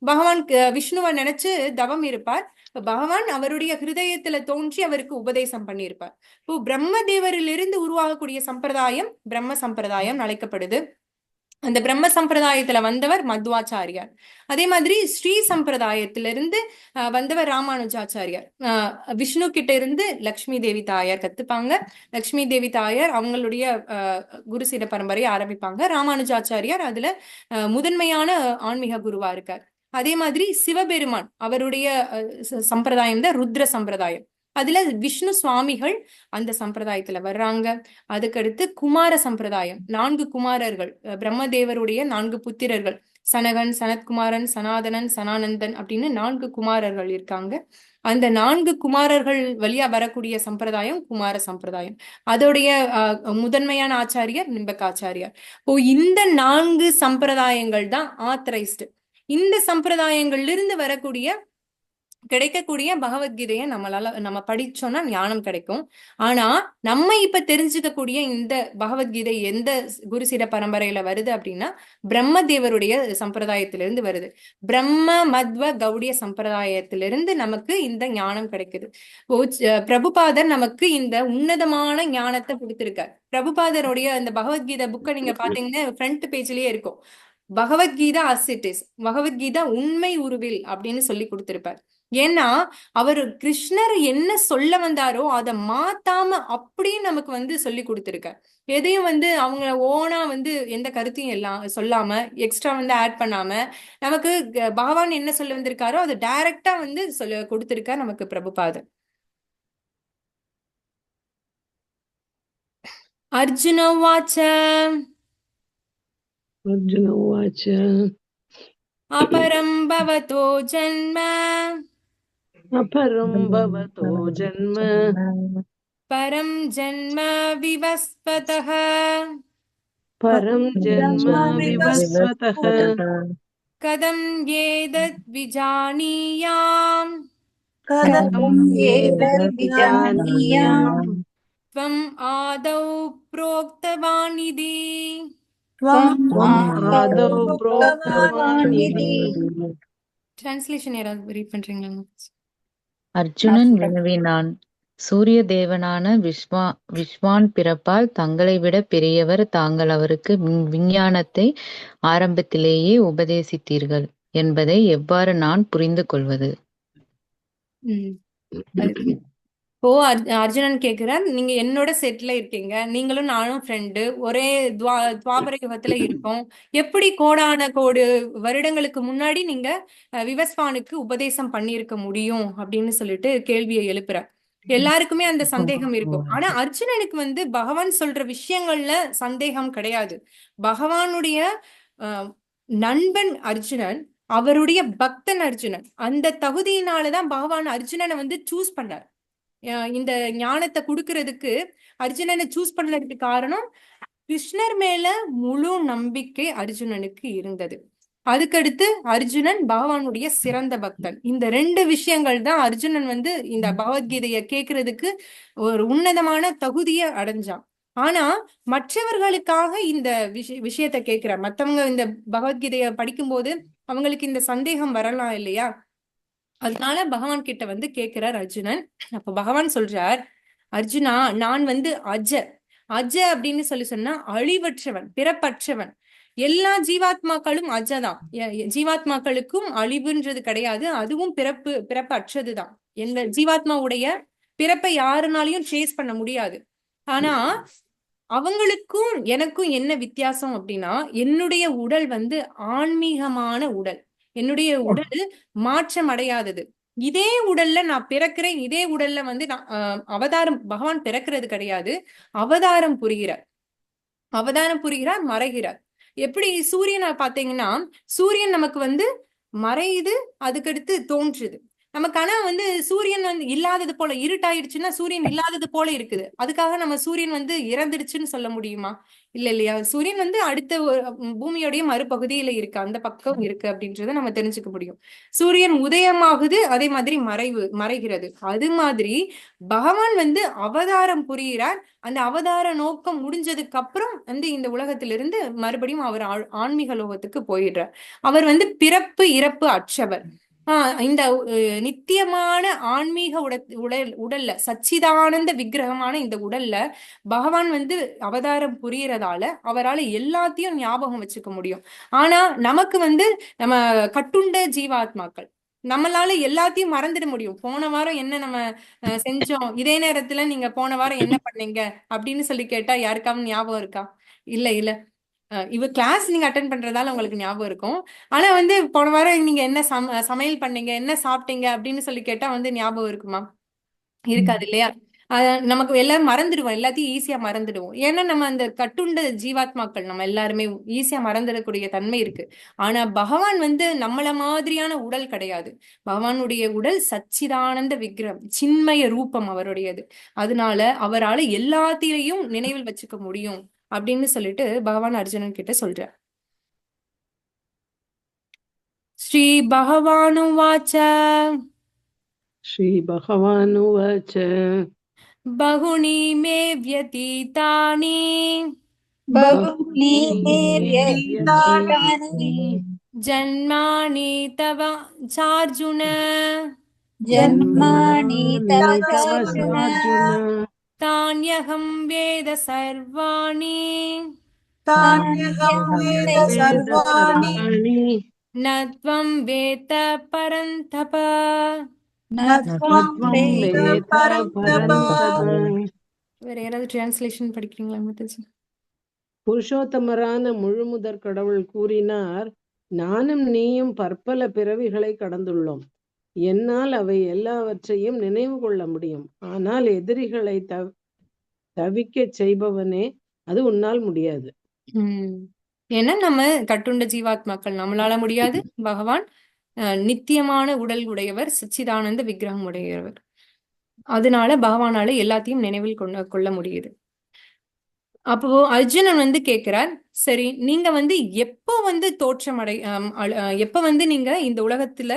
பகவான் விஷ்ணுவை நினைச்சு தவம் இருப்பார். பகவான் அவருடைய ஹிருதயத்துல தோன்றி அவருக்கு உபதேசம் பண்ணியிருப்பார். இப்போ பிரம்மதேவரிலிருந்து உருவாகக்கூடிய சம்பிரதாயம் பிரம்ம சம்பிரதாயம் அழைக்கப்படுது. அந்த பிரம்ம சம்பிரதாயத்துல வந்தவர் மத்வாச்சாரியார். அதே மாதிரி ஸ்ரீ சம்பிரதாயத்திலிருந்து வந்தவர் ராமானுஜாச்சாரியார். விஷ்ணு கிட்ட இருந்து லக்ஷ்மி தேவி தாயார் கத்துப்பாங்க. லக்ஷ்மி தேவி தாயார் அவங்களுடைய குருசீட பரம்பரையை ஆரம்பிப்பாங்க. ராமானுஜாச்சாரியார் அதுல முதன்மையான ஆன்மீக குருவா இருக்கார். அதே மாதிரி சிவபெருமான் அவருடைய சம்பிரதாயம் தான் ருத்ர சம்பிரதாயம். அதுல விஷ்ணு சுவாமிகள் அந்த சம்பிரதாயத்துல வர்றாங்க. அதுக்கடுத்து குமார சம்பிரதாயம், 4 குமாரர்கள், பிரம்மதேவருடைய 4 புத்திரர்கள், சனகன், சனத்குமாரன், சனாதனன், சனானந்தன் அப்படின்னு 4 குமாரர்கள் இருக்காங்க. அந்த 4 குமாரர்கள் வழியா வரக்கூடிய சம்பிரதாயம் குமார சம்பிரதாயம். அதோடைய முதன்மையான ஆச்சாரியர் நிம்பகாச்சாரியார். இப்போ இந்த 4 சம்பிரதாயங்கள் தான் ஆத்தரைஸ்டு. இந்த சம்பிரதாயங்கள்ல இருந்து வரக்கூடிய கிடைக்கக்கூடிய பகவத்கீதையை நம்ம படிச்சோம்னா ஞானம் கிடைக்கும். ஆனா நம்ம இப்ப தெரிஞ்சுக்கக்கூடிய இந்த பகவத்கீதை எந்த குருசீட பரம்பரையில வருது அப்படின்னா பிரம்மதேவருடைய சம்பிரதாயத்திலிருந்து வருது. பிரம்ம மத்வ கௌடிய சம்பிரதாயத்திலிருந்து நமக்கு இந்த ஞானம் கிடைக்குது. பிரபுபாதர் நமக்கு இந்த உன்னதமான ஞானத்தை கொடுத்திருக்கார். பிரபுபாதருடைய இந்த பகவத்கீதை புக்கை நீங்க பாத்தீங்கன்னா ஃப்ரண்ட் பேஜ்லயே இருக்கும், Bhagavad Gita as it is, Bhagavad Gita உண்மை உருவில் அப்படின்னு சொல்லி கொடுத்திருப்பார். ஏன்னா அவர் கிருஷ்ணர் என்ன சொல்ல வந்தாரோ அதை மாத்தாம அப்படியே நமக்கு வந்து சொல்லி கொடுத்திருக்க. எதையும் வந்து அவங்க ஓனா வந்து எந்த கருத்தையும் எல்லாம் சொல்லாம எக்ஸ்ட்ரா வந்து ஆட் பண்ணாம நமக்கு பகவான் என்ன சொல்ல வந்திருக்காரோ அதை டைரக்டா வந்து கொடுத்திருக்க நமக்கு பிரபுபாதர். அர்ஜுன உவாச்ச अर्जुन उवाच अपरं भवतो जन्म अपरं भवतो जन्म परं जन्म विवस्वतः परं जन्म विवस्वतः कथं एतद् विजानीयाम् कथं कथं एतद्विजानीयाम् त्वम् आदौ प्रोक्तवान् इति त्वम् आदौ प्रोक्तवान् इति டிரான்ஸ்லேஷன் யாராவது ரீட் பண்றீங்களா? அர்ஜுனன் வினவினான், சூரிய தேவனான விஸ்வான் பிறப்பால் தங்களை விட பெரியவர், தாங்கள் அவருக்கு விஞ்ஞானத்தை ஆரம்பத்திலேயே உபதேசித்தீர்கள் என்பதை எவ்வாறு நான் புரிந்து கொள்வது? ஓ, அர்ஜுனன் கேக்குறார், நீங்க என்னோட செட்ல இருக்கீங்க, நீங்களும் நானும் ஃப்ரெண்டு, ஒரே துவாபர யுகத்துல இருக்கோம். எப்படி கோடான கோடி வருடங்களுக்கு முன்னாடி நீங்க விவஸ்வானுக்கு உபதேசம் பண்ணியிருக்க முடியும் அப்படின்னு சொல்லிட்டு கேள்வியை எழுப்புறார். எல்லாருக்குமே அந்த சந்தேகம் இருக்கும். ஆனா அர்ஜுனனுக்கு வந்து பகவான் சொல்ற விஷயங்கள்ல சந்தேகம் கிடையாது. பகவானுடைய நண்பன் அர்ஜுனன், அவருடைய பக்தன் அர்ஜுனன். அந்த தகுதியினாலதான் பகவான் அர்ஜுனனை வந்து சூஸ் பண்ணார். இந்த ஞானத்தை கொடுக்கறதுக்கு அர்ஜுனனை சூஸ் பண்ணதுக்கு காரணம் கிருஷ்ணர் மேல முழு நம்பிக்கை அர்ஜுனனுக்கு இருந்தது. அதுக்கடுத்து அர்ஜுனன் பகவானுடைய சிறந்த பக்தன். இந்த ரெண்டு விஷயங்கள் தான் அர்ஜுனன் வந்து இந்த பகவத்கீதைய கேட்கறதுக்கு ஒரு உன்னதமான தகுதியை அடைஞ்சான். ஆனா மற்றவர்களுக்காக இந்த விஷயத்த கேட்கிற மத்தவங்க இந்த பகவத்கீதைய படிக்கும்போது அவங்களுக்கு இந்த சந்தேகம் வரலாம் இல்லையா? அதனால பகவான் கிட்ட வந்து கேட்கிறார் அர்ஜுனன். அப்ப பகவான் சொல்றார், அர்ஜுனா, நான் வந்து அஜ அப்படின்னு சொன்னா அழிவற்றவன், பிறப்பற்றவன். எல்லா ஜீவாத்மாக்களும் அஜதான். ஜீவாத்மாக்களுக்கும் அழிவுன்றது கிடையாது, அதுவும் பிறப்பு அற்றதுதான். எந்த ஜீவாத்மாவுடைய பிறப்பை யாருனாலையும் சேஸ் பண்ண முடியாது. ஆனா அவங்களுக்கும் எனக்கும் என்ன வித்தியாசம் அப்படின்னா, என்னுடைய உடல் வந்து ஆன்மீகமான உடல். என்னுடைய உடல் மாற்றம் அடையாதது. இதே உடல்ல நான் பிறக்கிறேன், இதே உடல்ல வந்து நான் அவதாரம், பகவான் பிறக்கிறது கிடையாது, அவதாரம் புரிகிறார், மறைகிறார். எப்படி சூரியனை பாத்தீங்கன்னா, சூரியன் நமக்கு வந்து மறையுது, அதுக்கடுத்து தோன்றுது நமக்கு. ஆனா வந்து சூரியன் வந்து இல்லாதது போல, இருட்டாயிடுச்சுன்னா சூரியன் இல்லாதது போல இருக்குது. அதுக்காக நம்ம சூரியன் வந்து இறந்துடுச்சுன்னு சொல்ல முடியுமா? இல்லையா? சூரியன் வந்து அடுத்த பூமியோடைய மறுபகுதியில இருக்கு, அந்த பக்கம் இருக்கு அப்படின்றத நம்ம தெரிஞ்சுக்க முடியும். சூரியன் உதயமாகுது, அதே மாதிரி மறைகிறது. அது மாதிரி பகவான் வந்து அவதாரம் புரிகிறார். அந்த அவதார நோக்கம் முடிஞ்சதுக்கு அப்புறம் வந்து இந்த உலகத்திலிருந்து மறுபடியும் அவர் ஆன்மீக லோகத்துக்கு போயிடுறார். அவர் வந்து பிறப்பு இறப்பு அற்றவர். இந்த நித்தியமான ஆன்மீக உடல்ல, சச்சிதானந்த விக்கிரகமான இந்த உடல்ல பகவான் வந்து அவதாரம் புரியறதால அவரால் எல்லாத்தையும் ஞாபகம் வச்சுக்க முடியும். ஆனா நமக்கு வந்து நம்ம கட்டுண்ட ஜீவாத்மாக்கள், நம்மளால எல்லாத்தையும் மறந்துட முடியும். போன வாரம் என்ன நம்ம செஞ்சோம், இதே நேரத்துல நீங்க போன வாரம் என்ன பண்ணீங்க அப்படின்னு சொல்லி கேட்டா யாருக்காவது ஞாபகம் இருக்கா? இல்ல. இவ கிளாஸ் நீங்க அட்டன் பண்றதால உங்களுக்கு ஞாபகம் இருக்கும். ஆனா வந்து போன வாரம் நீங்க என்ன சமையல் பண்ணீங்க, என்ன சாப்பிட்டீங்க அப்படின்னு சொல்லி கேட்டா வந்து ஞாபகம் இருக்குமா? இருக்காது இல்லையா? நமக்கு எல்லாம் மறந்துடுவோம், எல்லாத்தையும் ஈஸியா மறந்துடுவோம். ஏன்னா நம்ம அந்த கட்டுண்ட ஜீவாத்மாக்கள், நம்ம எல்லாருமே ஈஸியா மறந்துடக்கூடிய தன்மை இருக்கு. ஆனா பகவான் வந்து நம்மள மாதிரியான உடல் கிடையாது. பகவானுடைய உடல் சச்சிதானந்த விக்கிரம், சின்மய ரூபம் அவருடையது. அதனால அவரால் எல்லாத்திலையும் நினைவில் வச்சுக்க முடியும் அப்படின்னு சொல்லிட்டு பகவான் அர்ஜுனன் கிட்ட சொல்றார். ஸ்ரீ பகவானுவாச்ச श्री भगवानुवाच பகுனி மே வ்யதீதானி बहुनि मे व्यतीतानि ஜன்மானி தவ சார்ஜுன जन्मानि तव चार्जुन தான்யகம் வேத சர்வாணி तान्यहं वेद सर्वाणि ந த்வம் வேத பரந்தப. न त्वं वेद परन्तप. வேற யாராவது டிரான்ஸ்லேஷன் படிக்கிறீங்களா மாதாஜி? புருஷோத்தமரான முழுமுதற் கடவுள் கூறினார், நானும் நீயும் பற்பல பிறவிகளை கடந்துள்ளோம். என்னால் அவை எல்லாவற்றையும் நினைவு கொள்ள முடியும். ஆனால் எதிரிகளை தவிக்க செய்பவனே, அது உன்னால் முடியாது. ஏன்னா நம்ம கட்டுண்ட ஜீவாத்மாக்கள், நம்மளால முடியாது. பகவான் நித்தியமான உடல் உடையவர், சச்சிதானந்த விக்கிரகம் உடையவர். அதனால பகவானால எல்லாத்தையும் நினைவில் கொள்ள முடியுது. அப்போ அர்ஜுனன் வந்து கேக்குறார், சரி நீங்க வந்து எப்போ வந்து எப்ப வந்து நீங்க இந்த உலகத்துல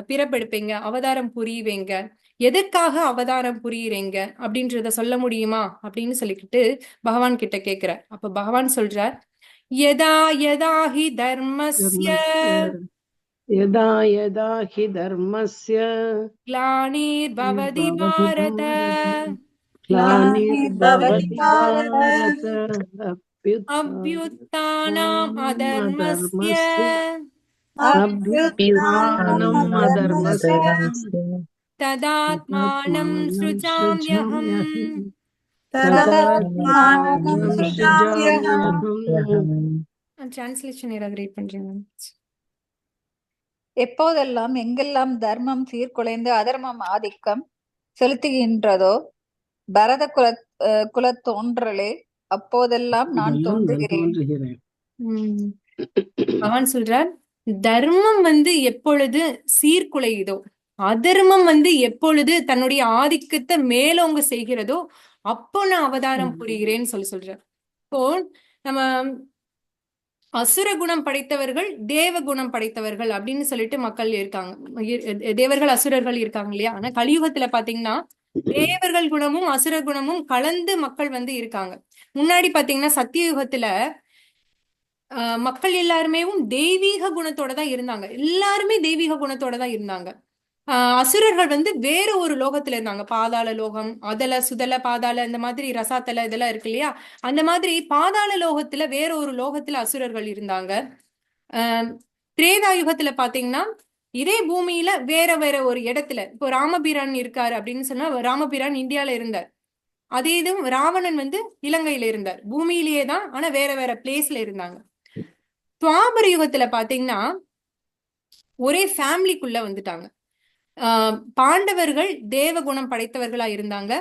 பிறப்பெடுப்பீங்க, அவதாரம் புரியுவீங்க, எதற்காக அவதாரம் புரியுறீங்க அப்படின்றத சொல்ல முடியுமா அப்படின்னு சொல்லிக்கிட்டு பகவான் கிட்ட கேக்குறார். அப்ப பகவான் சொல்றார், யதா யதா ஹி தர்மஸ்ய யதா யதா ஹி தர்மஸ்ய ग्लानिर्भवति பவதி भारत பாரத ग्लानिर्भवति ग्लानिर्भवति भारत பாரத अभ्युत्थानम् अधर्मस्य अधर्मस्य अभ्युत्थानम् अभ्युत्थानम् अधर्मस्य अधर्मस्य तदात्मानं तदात्मानं सृजाम्यहम्. सृजाम्यहम् तदात्मानं तदात्मानं सृजाम्यहम्. सृजाम्यहम् டிரான்ஸ்லேஷன் யாராவது ரீட் பண்றீங்க? எப்போதெல்லாம் எங்கெல்லாம் தர்மம் சீர்குலைந்து அதர்மம் ஆதிக்கம் செலுத்துகின்றதோ பரத குலத்தோன்றலே அப்போதெல்லாம் நான் தோன்றுகிறேன். தோன்றுகிறேன். பகவான் சொல்றார், தர்மம் வந்து எப்பொழுது சீர்குலையுதோ, அதர்மம் வந்து எப்பொழுது தன்னுடைய ஆதிக்கத்தை மேலோங்க செய்கிறதோ அப்போ நான் அவதாரம் புரிகிறேன்னு சொல்றார். இப்போ நம்ம அசுர குணம் படைத்தவர்கள், தேவ குணம் படைத்தவர்கள் அப்படின்னு சொல்லிட்டு மக்கள் இருக்காங்க. தேவர்கள் அசுரர்கள் இருக்காங்க இல்லையா? ஆனா கலியுகத்துல பாத்தீங்கன்னா தேவர்கள் குணமும் அசுர குணமும் கலந்து மக்கள் வந்து இருக்காங்க. முன்னாடி பாத்தீங்கன்னா சத்தியயுகத்துல மக்கள் எல்லாருமே தெய்வீக குணத்தோட தான் இருந்தாங்க. எல்லாருமே தெய்வீக குணத்தோட தான் இருந்தாங்க. அசுரர்கள் வந்து வேற ஒரு லோகத்துல இருந்தாங்க. பாதாள லோகம், அதல சுதல பாதாள, இந்த மாதிரி ரசாத்தல இதெல்லாம் இருக்கு இல்லையா? அந்த மாதிரி பாதாள லோகத்துல வேற ஒரு லோகத்துல அசுரர்கள் இருந்தாங்க. திரேதா யுகத்துல பாத்தீங்கன்னா இதே பூமியில வேற வேற ஒரு இடத்துல, இப்போ ராமபிரான் இருக்காரு அப்படின்னு சொன்னா ராமபிரான் இந்தியால இருந்தார். அதே இதுவும் ராவணன் வந்து இலங்கையில இருந்தார். பூமியிலேயே தான், ஆனா வேற வேற பிளேஸ்ல இருந்தாங்க. துவாபர யுகத்துல பாத்தீங்கன்னா ஒரே ஃபேமிலிக்குள்ள வந்துட்டாங்க. பாண்டவர்கள் தேவ குணம் படைத்தவர்களா இருந்தாங்க.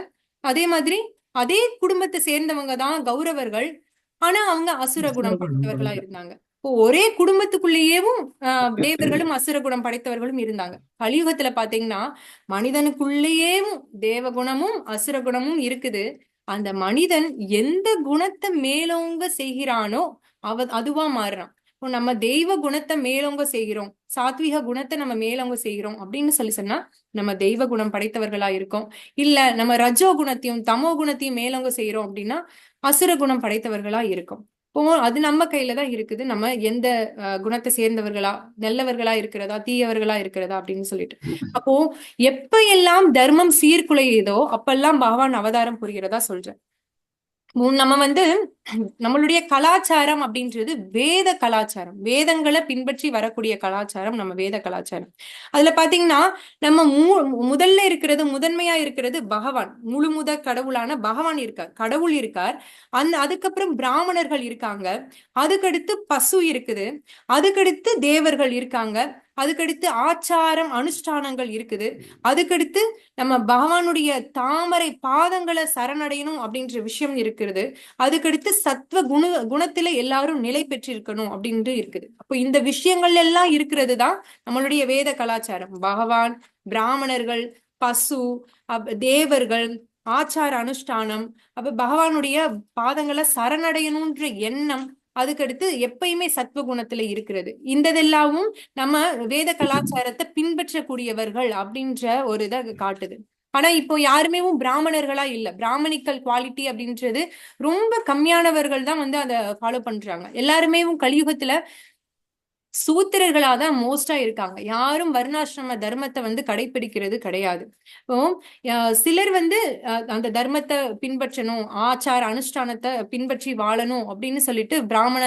அதே மாதிரி அதே குடும்பத்தை சேர்ந்தவங்க தான் கௌரவர்கள், ஆனா அவங்க அசுர குணம் படைத்தவர்களா இருந்தாங்க. இப்போ ஒரே குடும்பத்துக்குள்ளேயேவும் தேவர்களும் அசுர குணம் படைத்தவர்களும் இருந்தாங்க. கலியுகத்துல பாத்தீங்கன்னா மனிதனுக்குள்ளேயேவும் தேவ குணமும் அசுர குணமும் இருக்குது. அந்த மனிதன் எந்த குணத்தை மேலோங்க செய்கிறானோ அதுவா மாறுறான். இப்போ நம்ம தெய்வ குணத்தை மேலோங்க செய்கிறோம், சாத்விக குணத்தை நம்ம மேலோங்க செய்கிறோம் அப்படின்னு சொன்னா நம்ம தெய்வ குணம் படைத்தவர்களா இருக்கோம். இல்ல நம்ம ரஜோ குணத்தையும் தமோ குணத்தையும் மேலோங்க செய்யறோம் அப்படின்னா அசுர குணம் படைத்தவர்களா இருக்கும். இப்போ அது நம்ம கையில தான் இருக்குது, நம்ம எந்த குணத்தை சேர்ந்தவர்களா, நல்லவர்களா இருக்கிறதா, தீயவர்களா இருக்கிறதா அப்படின்னு சொல்லிட்டு. அப்போ எப்ப எல்லாம் தர்மம் சீர்குலையுதோ அப்பெல்லாம் பகவான் அவதாரம் புரிகிறதா சொல்றேன். நம்ம வந்து நம்மளுடைய கலாச்சாரம் அப்படின்றது வேத கலாச்சாரம், வேதங்களை பின்பற்றி வரக்கூடிய கலாச்சாரம் நம்ம வேத கலாச்சாரம். அதுல பாத்தீங்கன்னா நம்ம முதல்ல இருக்கிறது, முதன்மையா இருக்கிறது பகவான். முழுமுத கடவுளான பகவான் இருக்கார், கடவுள் இருக்கார். அதுக்கப்புறம் பிராமணர்கள் இருக்காங்க, அதுக்கடுத்து பசு இருக்குது, அதுக்கடுத்து தேவர்கள் இருக்காங்க, அதுக்கடுத்து ஆச்சாரம் அனுஷ்டானங்கள் இருக்குது, அதுக்கடுத்து நம்ம பகவானுடைய தாமரை பாதங்களை சரணடையணும் அப்படின்ற விஷயம் இருக்கிறது, அதுக்கடுத்து சத்வ குணத்துல எல்லாரும் நிலை பெற்றிருக்கணும் அப்படின்ட்டு இருக்குது. அப்போ இந்த விஷயங்கள் எல்லாம் இருக்கிறது தான் நம்மளுடைய வேத கலாச்சாரம். பகவான், பிராமணர்கள், பசு, தேவர்கள், ஆச்சார அனுஷ்டானம், அப்ப பகவானுடைய பாதங்களை சரணடையணும்ன்ற எண்ணம், அதுக்கடுத்து எப்பயுமே சத்வ குணத்துல இருக்கிறது. இந்ததெல்லாமும் நம்ம வேத கலாச்சாரத்தை பின்பற்றக்கூடியவர்கள் அப்படின்ற ஒரு இதை காட்டுது. ஆனா இப்போ யாருமே பிராமணர்களா இல்ல, பிராமணிக்கல் குவாலிட்டி அப்படின்றது ரொம்ப கம்மியானவர்கள் தான் வந்து அதை ஃபாலோ பண்றாங்க. எல்லாருமே கலியுகத்துல சூத்திரர்களாதான் மோஸ்டா இருக்காங்க. யாரும் வர்ணாசிரம தர்மத்தை வந்து கடைபிடிக்கிறது கிடையாது. சிலர் வந்து அந்த தர்மத்தை பின்பற்றணும், ஆச்சார அனுஷ்டானத்தை பின்பற்றி வாழணும் அப்படின்னு சொல்லிட்டு பிராமண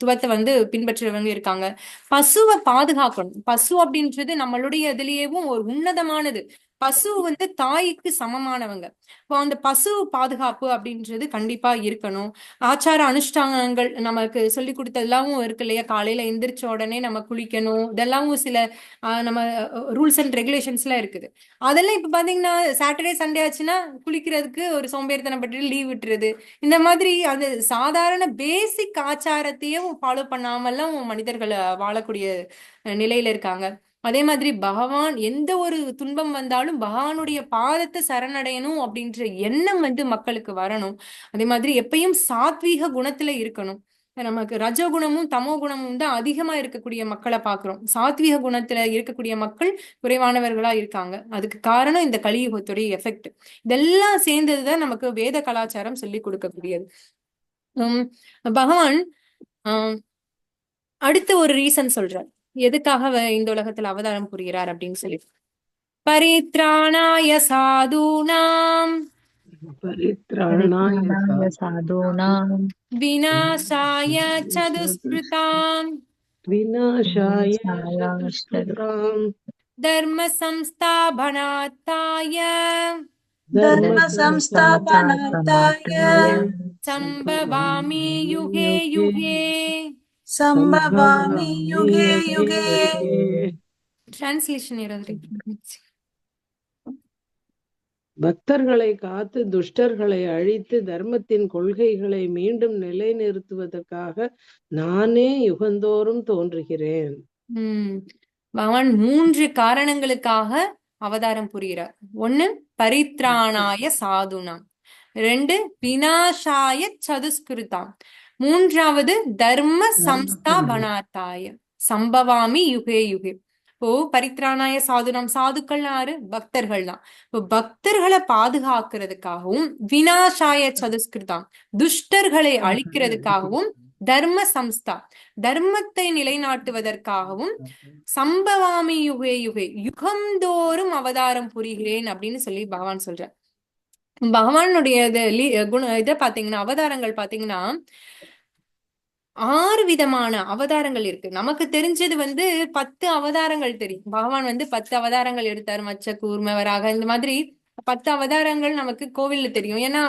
துவத்தை வந்து பின்பற்றுறவங்க இருக்காங்க. பசுவை பாதுகாக்கணும், பசு அப்படின்றது நம்மளுடைய இதுலயேவும் ஒரு உன்னதமானது. பசு வந்து தாய்க்கு சமமானவங்க. இப்போ அந்த பசு பாதுகாப்பு அப்படின்றது கண்டிப்பா இருக்கணும். ஆச்சார அனுஷ்டானங்கள் நமக்கு சொல்லி கொடுத்ததெல்லாமும் இருக்கு இல்லையா? காலையில எந்திரிச்ச உடனே நம்ம குளிக்கணும், இதெல்லாமும் சில நம்ம ரூல்ஸ் அண்ட் ரெகுலேஷன்ஸ்லாம் இருக்குது. அதெல்லாம் இப்ப பாத்தீங்கன்னா சாட்டர்டே சண்டே ஆச்சுன்னா குளிக்கிறதுக்கு ஒரு சோம்பேறித்தனப்பட்டு லீவ் விட்டுருது. இந்த மாதிரி அது சாதாரண பேசிக் ஆச்சாரத்தையும் ஃபாலோ பண்ணாமலாம் மனிதர்கள் வாழக்கூடிய நிலையில இருக்காங்க. அதே மாதிரி பகவான் எந்த ஒரு துன்பம் வந்தாலும் பகவானுடைய பாதத்தை சரணடையணும் அப்படின்ற எண்ணம் வந்து மக்களுக்கு வரணும். அதே மாதிரி எப்பயும் சாத்வீக குணத்துல இருக்கணும். நமக்கு ரஜகுணமும் தமோ குணமும் தான் அதிகமா இருக்கக்கூடிய மக்களை பாக்குறோம். சாத்வீக குணத்துல இருக்கக்கூடிய மக்கள் குறைவானவர்களா இருக்காங்க. அதுக்கு காரணம் இந்த கலியுகத்துடைய எஃபெக்ட். இதெல்லாம் சேர்ந்ததுதான் நமக்கு வேத கலாச்சாரம் சொல்லி கொடுக்கக்கூடியது. பகவான் அடுத்த ஒரு ரீசன் சொல்றார் எதுக்காக இந்த உலகத்துல அவதாரம் புரிகிறார் அப்படின்னு சொல்லி. பரித்ராணாய சாதுனாம் பரித்ராணாய சாதுனாம் விநாசாய சதுஸ்கிருதாம் விநாசாய விநாசாய சதுஷ்கிருதாம் தர்ம சம்ஸ்தாபனாத்தாய தர்ம சம்ஸ்தாபனார்த்தாய சம்பவாமி யுகே யுகே. சம்பவாமி யுகே யுகே. டிரான்ஸ்லேஷன் ஏதாவது பக்தர்களை காத்து துஷ்டர்களை அழித்து தர்மத்தின் கொள்கைகளை மீண்டும் நிலைநிறுத்துவதற்காக நானே யுகந்தோறும் தோன்றுகிறேன். பகவான் 3 காரணங்களுக்காக அவதாரம் புரிகிறார். 1 பரித்ராணாய சாதுனாம், 2 விநாசாய சதுஸ்கிருதாம், 3வது தர்ம சம்ஸ்தாபனாத்தாய சம்பவாமி யுகே யுகே. இப்போ பரித்ராணாய சாதுனாம், சாதுக்கள் யாரு? பக்தர்கள் தான். இப்போ பக்தர்களை பாதுகாக்கிறதுக்காகவும், விநாசாய சதுஸ்கிருதாம் துஷ்டர்களை அழிக்கிறதுக்காகவும், தர்ம சம்ஸ்தா தர்மத்தை நிலைநாட்டுவதற்காகவும், சம்பவாமி யுகே யுகே யுகந்தோறும் அவதாரம் புரிகிறேன் அப்படின்னு சொல்லி பகவான் சொல்றார். பகவானுடைய இதை பாத்தீங்கன்னா அவதாரங்கள் பாத்தீங்கன்னா 6 விதமான அவதாரங்கள் இருக்கு. நமக்கு தெரிஞ்சது வந்து 10 அவதாரங்கள் தெரியும். பகவான் வந்து 10 அவதாரங்கள் எடுத்தார். மச்ச கூர்ம வராக இந்த மாதிரி 10 அவதாரங்கள் நமக்கு கோவில்ல தெரியும். ஏன்னா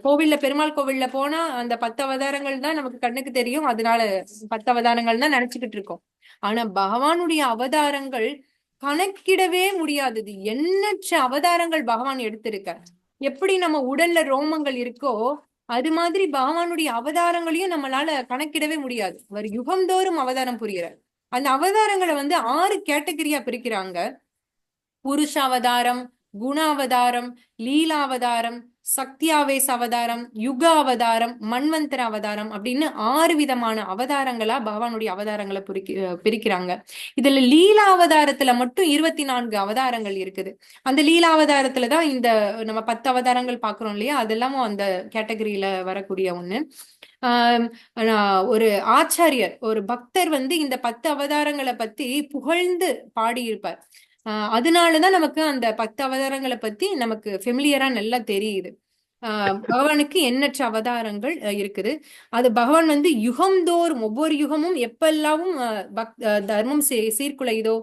கோவில்ல பெருமாள் கோவில்ல போனா அந்த 10 அவதாரங்கள் தான் நமக்கு கண்ணுக்கு தெரியும். அதனால 10 அவதாரங்கள் தான் நினைச்சுக்கிட்டு இருக்கோம். ஆனா பகவானுடைய அவதாரங்கள் கணக்கிடவே முடியாதது. எண்ணற்ற அவதாரங்கள் பகவான் எடுத்திருக்கார். எப்படி நம்ம உடல்ல ரோமங்கள் இருக்கோ அது மாதிரி பகவானுடைய அவதாரங்களையும் நம்மளால கணக்கிடவே முடியாது. அவர் யுகந்தோறும் அவதாரம் புரிகிறார். அந்த அவதாரங்களை வந்து 6 கேட்டகரியா பிரிக்கிறாங்க. புருஷ அவதாரம், குண அவதாரம், லீலாவதாரம், சக்தியாவேச அவதாரம், யுக அவதாரம், மன்வந்தர அவதாரம் அப்படின்னு 6 விதமான அவதாரங்களா பகவானுடைய அவதாரங்களை பிரிக்கிறாங்க. இதுல லீலாவதாரத்துல மட்டும் 24 அவதாரங்கள் இருக்குது. அந்த லீலாவதாரத்துலதான் இந்த நம்ம 10 அவதாரங்கள் பாக்குறோம் இல்லையா, அதெல்லாம் அந்த கேட்டகரியில வரக்கூடிய ஒண்ணு. ஒரு ஆச்சாரியர், ஒரு பக்தர் வந்து இந்த 10 அவதாரங்களை பத்தி புகழ்ந்து பாடியிருப்பார். அதனாலதான் நமக்கு அந்த 10 அவதாரங்களை பத்தி நமக்கு ஃபெமிலியரா நல்லா தெரியுது. பகவானுக்கு எண்ணற்ற அவதாரங்கள் இருக்குது. அது பகவான் வந்து யுகம்தோறும் ஒவ்வொரு யுகமும் எப்பெல்லாம் தர்மம் சீர்குலையுதோ,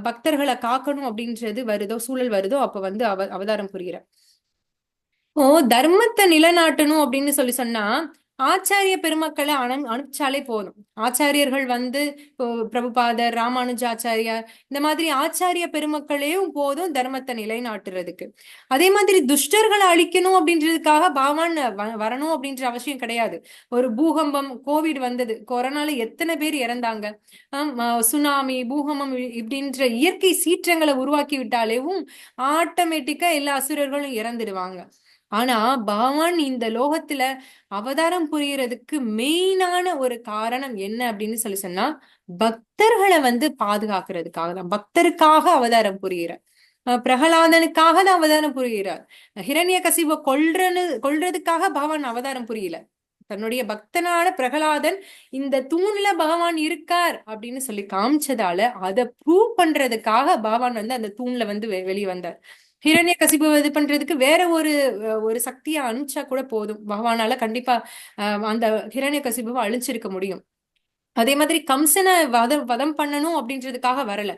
பக்தர்களை காக்கணும் அப்படின்றது வருதோ, சூழல் வருதோ, அப்ப வந்து அவதாரம் புரிகிறார். தர்மத்தை நிலைநாட்டணும் அப்படின்னு சொன்னா ஆச்சாரிய பெருமக்களை அனுப்பிச்சாலே போதும். ஆச்சாரியர்கள் வந்து இப்போ பிரபுபாதர், ராமானுஜாச்சாரியார் இந்த மாதிரி ஆச்சாரிய பெருமக்களையும் போதும் தர்மத்தை நிலைநாட்டுறதுக்கு. அதே மாதிரி துஷ்டர்களை அழிக்கணும் அப்படின்றதுக்காக பகவான் வரணும் அப்படின்ற அவசியம் கிடையாது. ஒரு பூகம்பம், கோவிட் வந்தது, கொரோனால எத்தனை பேர் இறந்தாங்க. சுனாமி, பூகம்பம் இப்படின்ற இயற்கை சீற்றங்களை உருவாக்கி விட்டாலேவும் ஆட்டோமேட்டிக்கா எல்லா அசுரர்களும் இறந்துடுவாங்க. ஆனா பகவான் இந்த லோகத்துல அவதாரம் புரியறதுக்கு மெயினான ஒரு காரணம் என்ன அப்படின்னு சொன்னா பக்தர்களை வந்து பாதுகாக்கிறதுக்காக தான். பக்தருக்காக அவதாரம் புரிகிறார். பிரகலாதனுக்காக தான் அவதாரம் புரிகிறார். ஹிரண்யகசிப கொல்றதுக்காக பகவான் அவதாரம் புரியல. தன்னுடைய பக்தனான பிரகலாதன் இந்த தூண்ல பகவான் இருக்கார் அப்படின்னு சொல்லி காமிச்சதால அதை ப்ரூவ் பண்றதுக்காக பகவான் வந்து அந்த தூண்ல வந்து வெளியே வந்தார். ஹிரண்யகசிபு இது பண்றதுக்கு வேற ஒரு சக்தியை அனுப்பிச்சா கூட போதும். பகவானால கண்டிப்பா அந்த ஹிரண்யகசிபுவை அழிச்சிருக்க முடியும். அதே மாதிரி கம்சனை வதம் பண்ணணும் அப்படின்றதுக்காக வரல.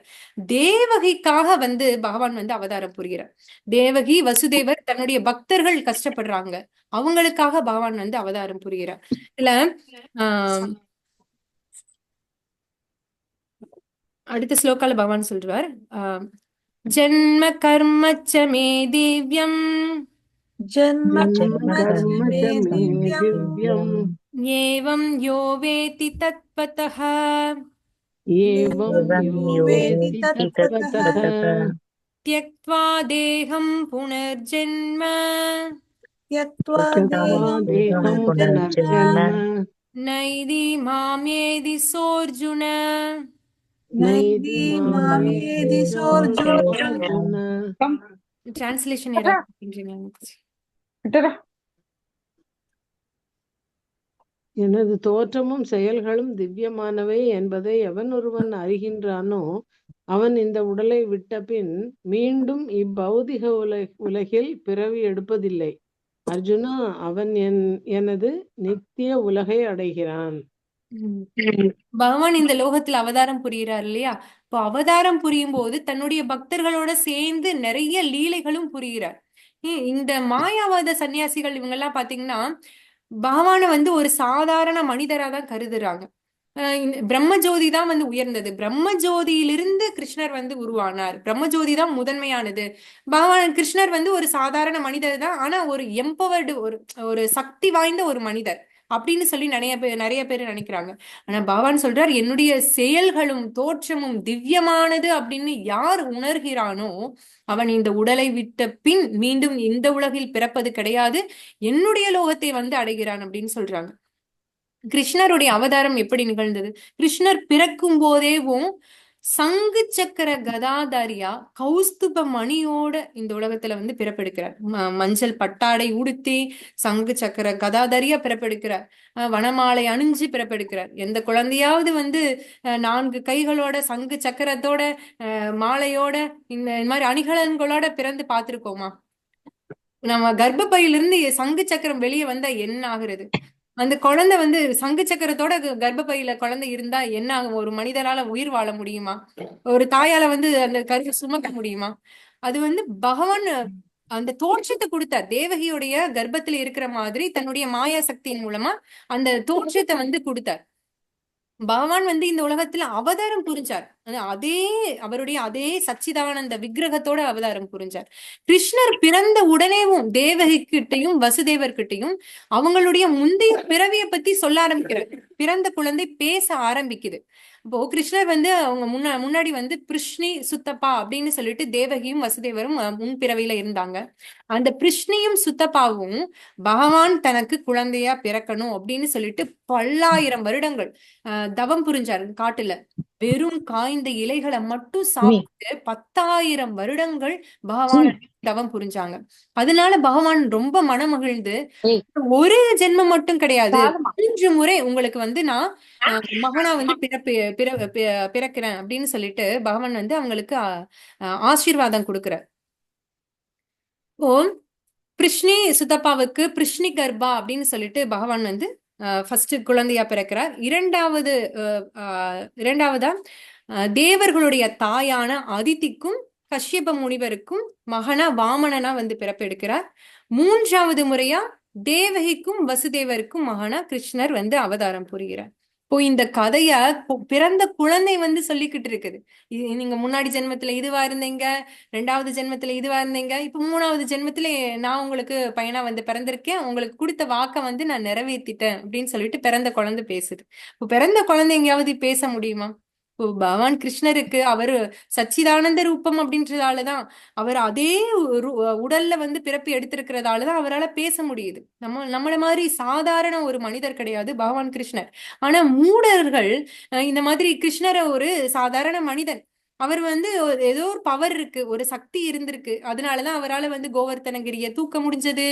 தேவகிக்காக வந்து பகவான் வந்து அவதாரம் புரிகிறார். தேவகி வசுதேவர் தன்னுடைய பக்தர்கள் கஷ்டப்படுறாங்க, அவங்களுக்காக பகவான் வந்து அவதாரம் புரிகிறார். இதுல ஆஹ் அடுத்த ஸ்லோகால பகவான் சொல்றார், ஜன்ம கர்மச்ச மே திவ்யம் जन्म ஜன்ம कर्म கர்ம मे ச மே दिव्यम् திவ்யம் ஏவம் யோ வேதி தத்வதः ஏவம் एवं யோ यो वेति வேத்தி तत्त्वतः தத்வதः त्यक्त्वा தேகம் புனர்ஜென்ம त्यक्त्वा त्यक्त्वा देहं தேகம் पुनर्जन्म புனர்ஜன்ம நைதி மாமேதி சோர்ஜுன. नैति मामेदि सोऽर्जुन அர்ஜுன. டிரான்ஸ்லேஷன் யாராவது எனது தோற்றமும் செயல்களும் திவ்யமானவை என்பதை எவன் ஒருவன் அறிகின்றானோ அவன் இந்த உடலை விட்ட பின் மீண்டும் இப்பௌதிக உலகில் பிறவி எடுப்பதில்லை. அர்ஜுனா, அவன் எனது நித்திய உலகை அடைகிறான். பகவான் இந்த லோகத்துல அவதாரம் புரிகிறார் இல்லையா? இப்போ அவதாரம் புரியும் போது தன்னுடைய பக்தர்களோட சேர்ந்து நிறைய லீலைகளும் புரிகிறார். இந்த மாயாவாத சன்னியாசிகள் இவங்க எல்லாம் பாத்தீங்கன்னா பகவானை வந்து ஒரு சாதாரண மனிதரா தான் கருதுறாங்க. பிரம்மஜோதி தான் வந்து உயர்ந்தது, பிரம்மஜோதியிலிருந்து கிருஷ்ணர் வந்து உருவானார், பிரம்மஜோதி தான் முதன்மையானது. பகவான் கிருஷ்ணர் வந்து ஒரு சாதாரண மனிதர் தான், ஆனா ஒரு எம்பவர்டு, ஒரு சக்தி வாய்ந்த ஒரு மனிதர் அப்படின்னு சொல்லி நிறைய பேர் நினைக்கிறாங்க. ஆனா பகவான் சொல்றார், என்னுடைய செயல்களும் தோற்றமும் திவ்யமானது அப்படின்னு யார் உணர்கிறானோ அவன் இந்த உடலை விட்ட பின் மீண்டும் இந்த உலகில் பிறப்பது கிடையாது, என்னுடைய லோகத்தை வந்து அடைகிறான் அப்படின்னு சொல்றாங்க. கிருஷ்ணருடைய அவதாரம் எப்படி நிகழ்ந்தது? கிருஷ்ணர் பிறக்கும் போதேவும் சங்கு சக்கர கதாதாரியா கௌஸ்துப மணியோட இந்த உலகத்துல வந்து பிறப்பெடுக்கிறார். மஞ்சள் பட்டாடை உடுத்தி சங்கு சக்கர கதாதாரியா பிறப்பெடுக்கிறார். வனமாலை அணிஞ்சு பிறப்பெடுக்கிறார். எந்த குழந்தையாவது வந்து 4 கைகளோட சங்கு சக்கரத்தோட மாலையோட இந்த மாதிரி அணிகலன்களோட பிறந்து பார்த்திருக்கோமா? நம்ம கர்ப்பப்பையிலிருந்து சங்கு சக்கரம் வெளியே வந்தா என்ன ஆகுறது? அந்த குழந்தை வந்து சங்கு சக்கரத்தோட கர்ப்பப்பையில குழந்தை இருந்தா என்ன ஆகும்? ஒரு மனிதரால உயிர் வாழ முடியுமா? ஒரு தாயால வந்து அந்த கருவை சுமக்க முடியுமா? அது வந்து பகவான் அந்த தோற்றத்தை கொடுத்தார். தேவகியுடைய கர்ப்பத்துல இருக்கிற மாதிரி தன்னுடைய மாயா சக்தியின் மூலமா அந்த தோற்றத்தை வந்து கொடுத்தார். பகவான் வந்து இந்த உலகத்துல அவதாரம் புரிஞ்சார். அவருடைய அதே சச்சிதானந்த விக்கிரகத்தோட அவதாரம் புரிஞ்சார். கிருஷ்ணர் பிறந்த உடனேவும் தேவகி கிட்டையும் வசுதேவர்கிட்டையும் அவங்களுடைய முந்தைய பிறவியை பத்தி சொல்ல ஆரம்பிக்கிறார். பிறந்த குழந்தை பேச ஆரம்பிக்குது. இப்போ கிருஷ்ணர் வந்து அவங்க முன்னாடி வந்து பிருஷ்ணி சுத்தப்பா அப்படின்னு சொல்லிட்டு தேவகியும் வசுதேவரும் முன் பிறவியில இருந்தாங்க. அந்த பிருஷ்ணியும் சுத்தப்பாவும் பகவான் தனக்கு குழந்தையா பிறக்கணும் அப்படின்னு சொல்லிட்டு பல்லாயிரம் வருடங்கள் தவம் புரிஞ்சாரு காட்டுல. வெறும் காய்ந்த இலைகளை மட்டும் சாப்பிட்டு 10,000 வருடங்கள் பகவான் தவம் புரிஞ்சாங்க. அதனால பகவான் ரொம்ப மனமகிழ்ந்து, ஒரு ஜென்மம் மட்டும் கிடையாது, 3 முறை உங்களுக்கு வந்து நான் மகனா வந்து பிறக்கிறேன் அப்படின்னு சொல்லிட்டு பகவான் வந்து அவங்களுக்கு ஆசீர்வாதம் கொடுக்கிறார். ஓ பிருஷ்ணி சுத்தப்பாவுக்கு பிருஷ்ணி கர்ப்பா அப்படின்னு சொல்லிட்டு பகவான் வந்து ஃபர்ஸ்ட் குழந்தையா பிறக்கிறார். இரண்டாவதா தேவர்களுடைய தாயான அதிதிக்கும் கஷ்யப முனிவருக்கும் மகனா வாமனனா வந்து பிறப்பெடுக்கிறார். 3வது முறையா தேவகிக்கும் வசுதேவருக்கும் மகனா கிருஷ்ணர் வந்து அவதாரம் புரிகிறார். இப்போ இந்த கதைய பிறந்த குழந்தை வந்து சொல்லிக்கிட்டு இருக்குது. நீங்க முன்னாடி ஜென்மத்துல இதுவா இருந்தீங்க, 2வது ஜென்மத்துல இதுவா இருந்தீங்க, இப்ப 3வது ஜென்மத்துல நான் உங்களுக்கு பையனா வந்து பிறந்திருக்கேன், உங்களுக்கு கொடுத்த வாக்க வந்து நான் நிறைவேற்றிட்டேன் அப்படின்னு சொல்லிட்டு பிறந்த குழந்தை பேசுது. இப்போ பிறந்த குழந்தை எங்கேயாவது பேச முடியுமா? பகவான் கிருஷ்ணருக்கு அவரு சச்சிதானந்த ரூபம் அப்படின்றதாலதான், அவர் அதே உடல்ல வந்து பிறப்பு எடுத்திருக்கிறதாலதான் அவரால் பேச முடியுது. நம்மள மாதிரி சாதாரண ஒரு மனிதர் கிடையாது பகவான் கிருஷ்ணர். ஆனா மூடர்கள் இந்த மாதிரி கிருஷ்ணரை ஒரு சாதாரண மனிதன், அவர் வந்து ஏதோ ஒரு பவர் இருக்கு, ஒரு சக்தி இருந்திருக்கு, அதனாலதான் அவரால் வந்து கோவர்த்தனகிரியை தூக்க முடிஞ்சது,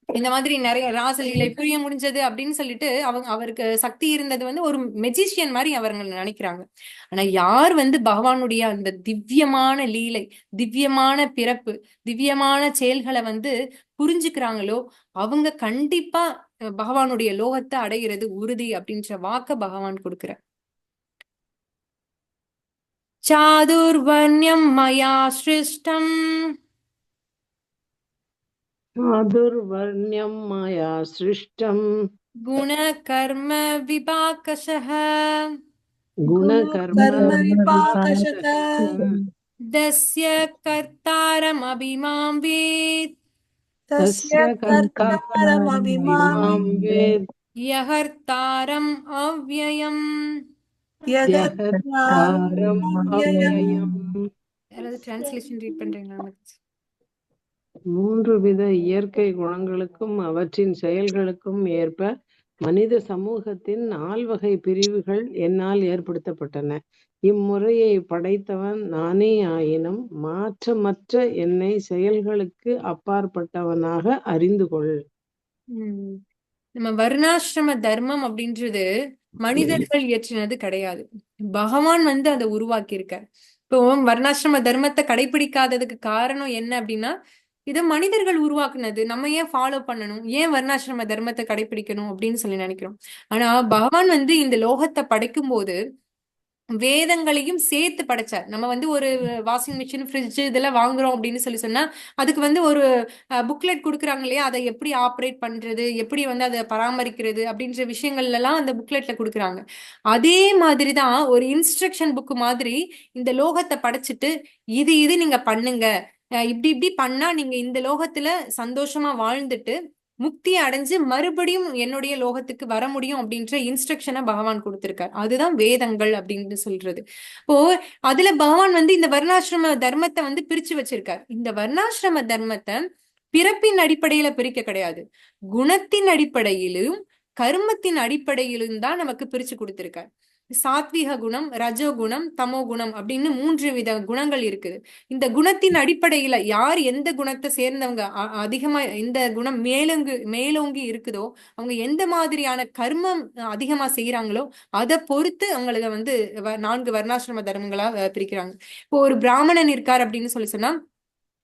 இந்த மாதிரி நிறைய ராசலீலை புரிய முடிஞ்சது அப்படின்னு சொல்லிட்டு அவருக்கு சக்தி இருந்தது வந்து ஒரு மெஜிஷியன் மாதிரி அவங்க நினைக்கிறாங்க. ஆனா யார் வந்து பகவானுடைய அந்த திவ்யமான லீலை, திவ்யமான பிறப்பு, திவ்யமான செயல்களை வந்து புரிஞ்சுக்கிறாங்களோ அவங்க கண்டிப்பா பகவானுடைய லோகத்தை அடைகிறது உறுதி அப்படின்ற வாக்க பகவான் கொடுக்கிற. சாதுர்வர்ணியம் மயா சிருஷ்டம் சாதுர்வர்ணியம் மாயா சிருஷ்டம் குண கர்ம விபாகசஹ குணகர்ம गुणकर्म विपाकशत தஸ்ய கர்த்தாரம் அபிமாம் வேத் तस्य தஸ்ய कर्तारमभिमां கர்த்தாரமிமாம் வேத் யஹர்த்தாரம் அவ்யயம். யஹர்த்தாரம் यगत्तारमव्ययम् அவ்யயம். யாராவது டிரான்ஸ்லேஷன் ரீட் பண்றீங்களா? மூன்று வித இயற்கை குணங்களுக்கும் அவற்றின் செயல்களுக்கும் ஏற்ப மனித சமூகத்தின் 4 வகை பிரிவுகள் என்னால் ஏற்படுத்தப்பட்டன. இம்முறையை படைத்தவன் நானே ஆயினும் மாற்றமற்ற என்னை செயல்களுக்கு அப்பாற்பட்டவனாக அறிந்து கொள். நம்ம வர்ணாசிரம தர்மம் அப்படின்றது மனிதர்கள் இயற்றினது கிடையாது. பகவான் வந்து அதை உருவாக்கி இருக்கார். இப்போ வர்ணாசிரம தர்மத்தை கடைபிடிக்காததுக்கு காரணம் என்ன அப்படின்னா, இது மனிதர்கள் உருவாக்குனது. நம்ம ஏன் ஃபாலோ பண்ணணும், ஏன் வர்ணாசிரம தர்மத்தை கடைபிடிக்கணும் அப்படின்னு சொல்லி நினைக்கிறோம். ஆனா பகவான் வந்து இந்த லோகத்தை படைக்கும் போது வேதங்களையும் சேர்த்து படைச்சார். நம்ம வந்து ஒரு வாஷிங் மிஷின், ஃப்ரிட்ஜ் இதெல்லாம் வாங்குறோம் அப்படின்னு சொல்லி சொன்னா அதுக்கு வந்து ஒரு புக்லெட் கொடுக்குறாங்க இல்லையா, அதை எப்படி ஆப்ரேட் பண்றது, எப்படி வந்து அதை பராமரிக்கிறது அப்படின்ற விஷயங்கள்ல எல்லாம் அந்த புக்லெட்ல கொடுக்குறாங்க. அதே மாதிரிதான் ஒரு இன்ஸ்ட்ரக்ஷன் புக் மாதிரி இந்த லோகத்தை படைச்சிட்டு இது இது நீங்க பண்ணுங்க, இப்படி இப்படி பண்ணா நீங்க இந்த லோகத்துல சந்தோஷமா வாழ்ந்துட்டு முக்தியை அடைஞ்சு மறுபடியும் என்னுடைய லோகத்துக்கு வர முடியும் அப்படின்ற இன்ஸ்ட்ரக்ஷனை பகவான் கொடுத்திருக்கார். அதுதான் வேதங்கள் அப்படின்னு சொல்றது. இப்போ அதுல பகவான் வந்து இந்த வர்ணாசிரம தர்மத்தை வந்து பிரிச்சு வச்சிருக்கார். இந்த வர்ணாசிரம தர்மத்தை பிறப்பின் அடிப்படையில பிரிக்க கிடையாது, குணத்தின் அடிப்படையிலும் கர்மத்தின் அடிப்படையிலும் தான் நமக்கு பிரிச்சு கொடுத்திருக்கார். சாத்விக குணம், ரஜோ குணம், தமோ குணம் அப்படின்னு 3 வித குணங்கள் இருக்குது. இந்த குணத்தின் அடிப்படையில யார் எந்த குணத்தை சேர்ந்தவங்க அதிகமா எந்த குணம் மேலோங்கி இருக்குதோ அவங்க எந்த மாதிரியான கர்மம் அதிகமா செய்யறாங்களோ அதை பொறுத்து அவங்களுக்கு வந்து 4 வர்ணாசிரம தர்மங்களா பிரிக்கிறாங்க. இப்போ ஒரு பிராமணன் இருக்கார் அப்படின்னு சொல்லி சொன்னா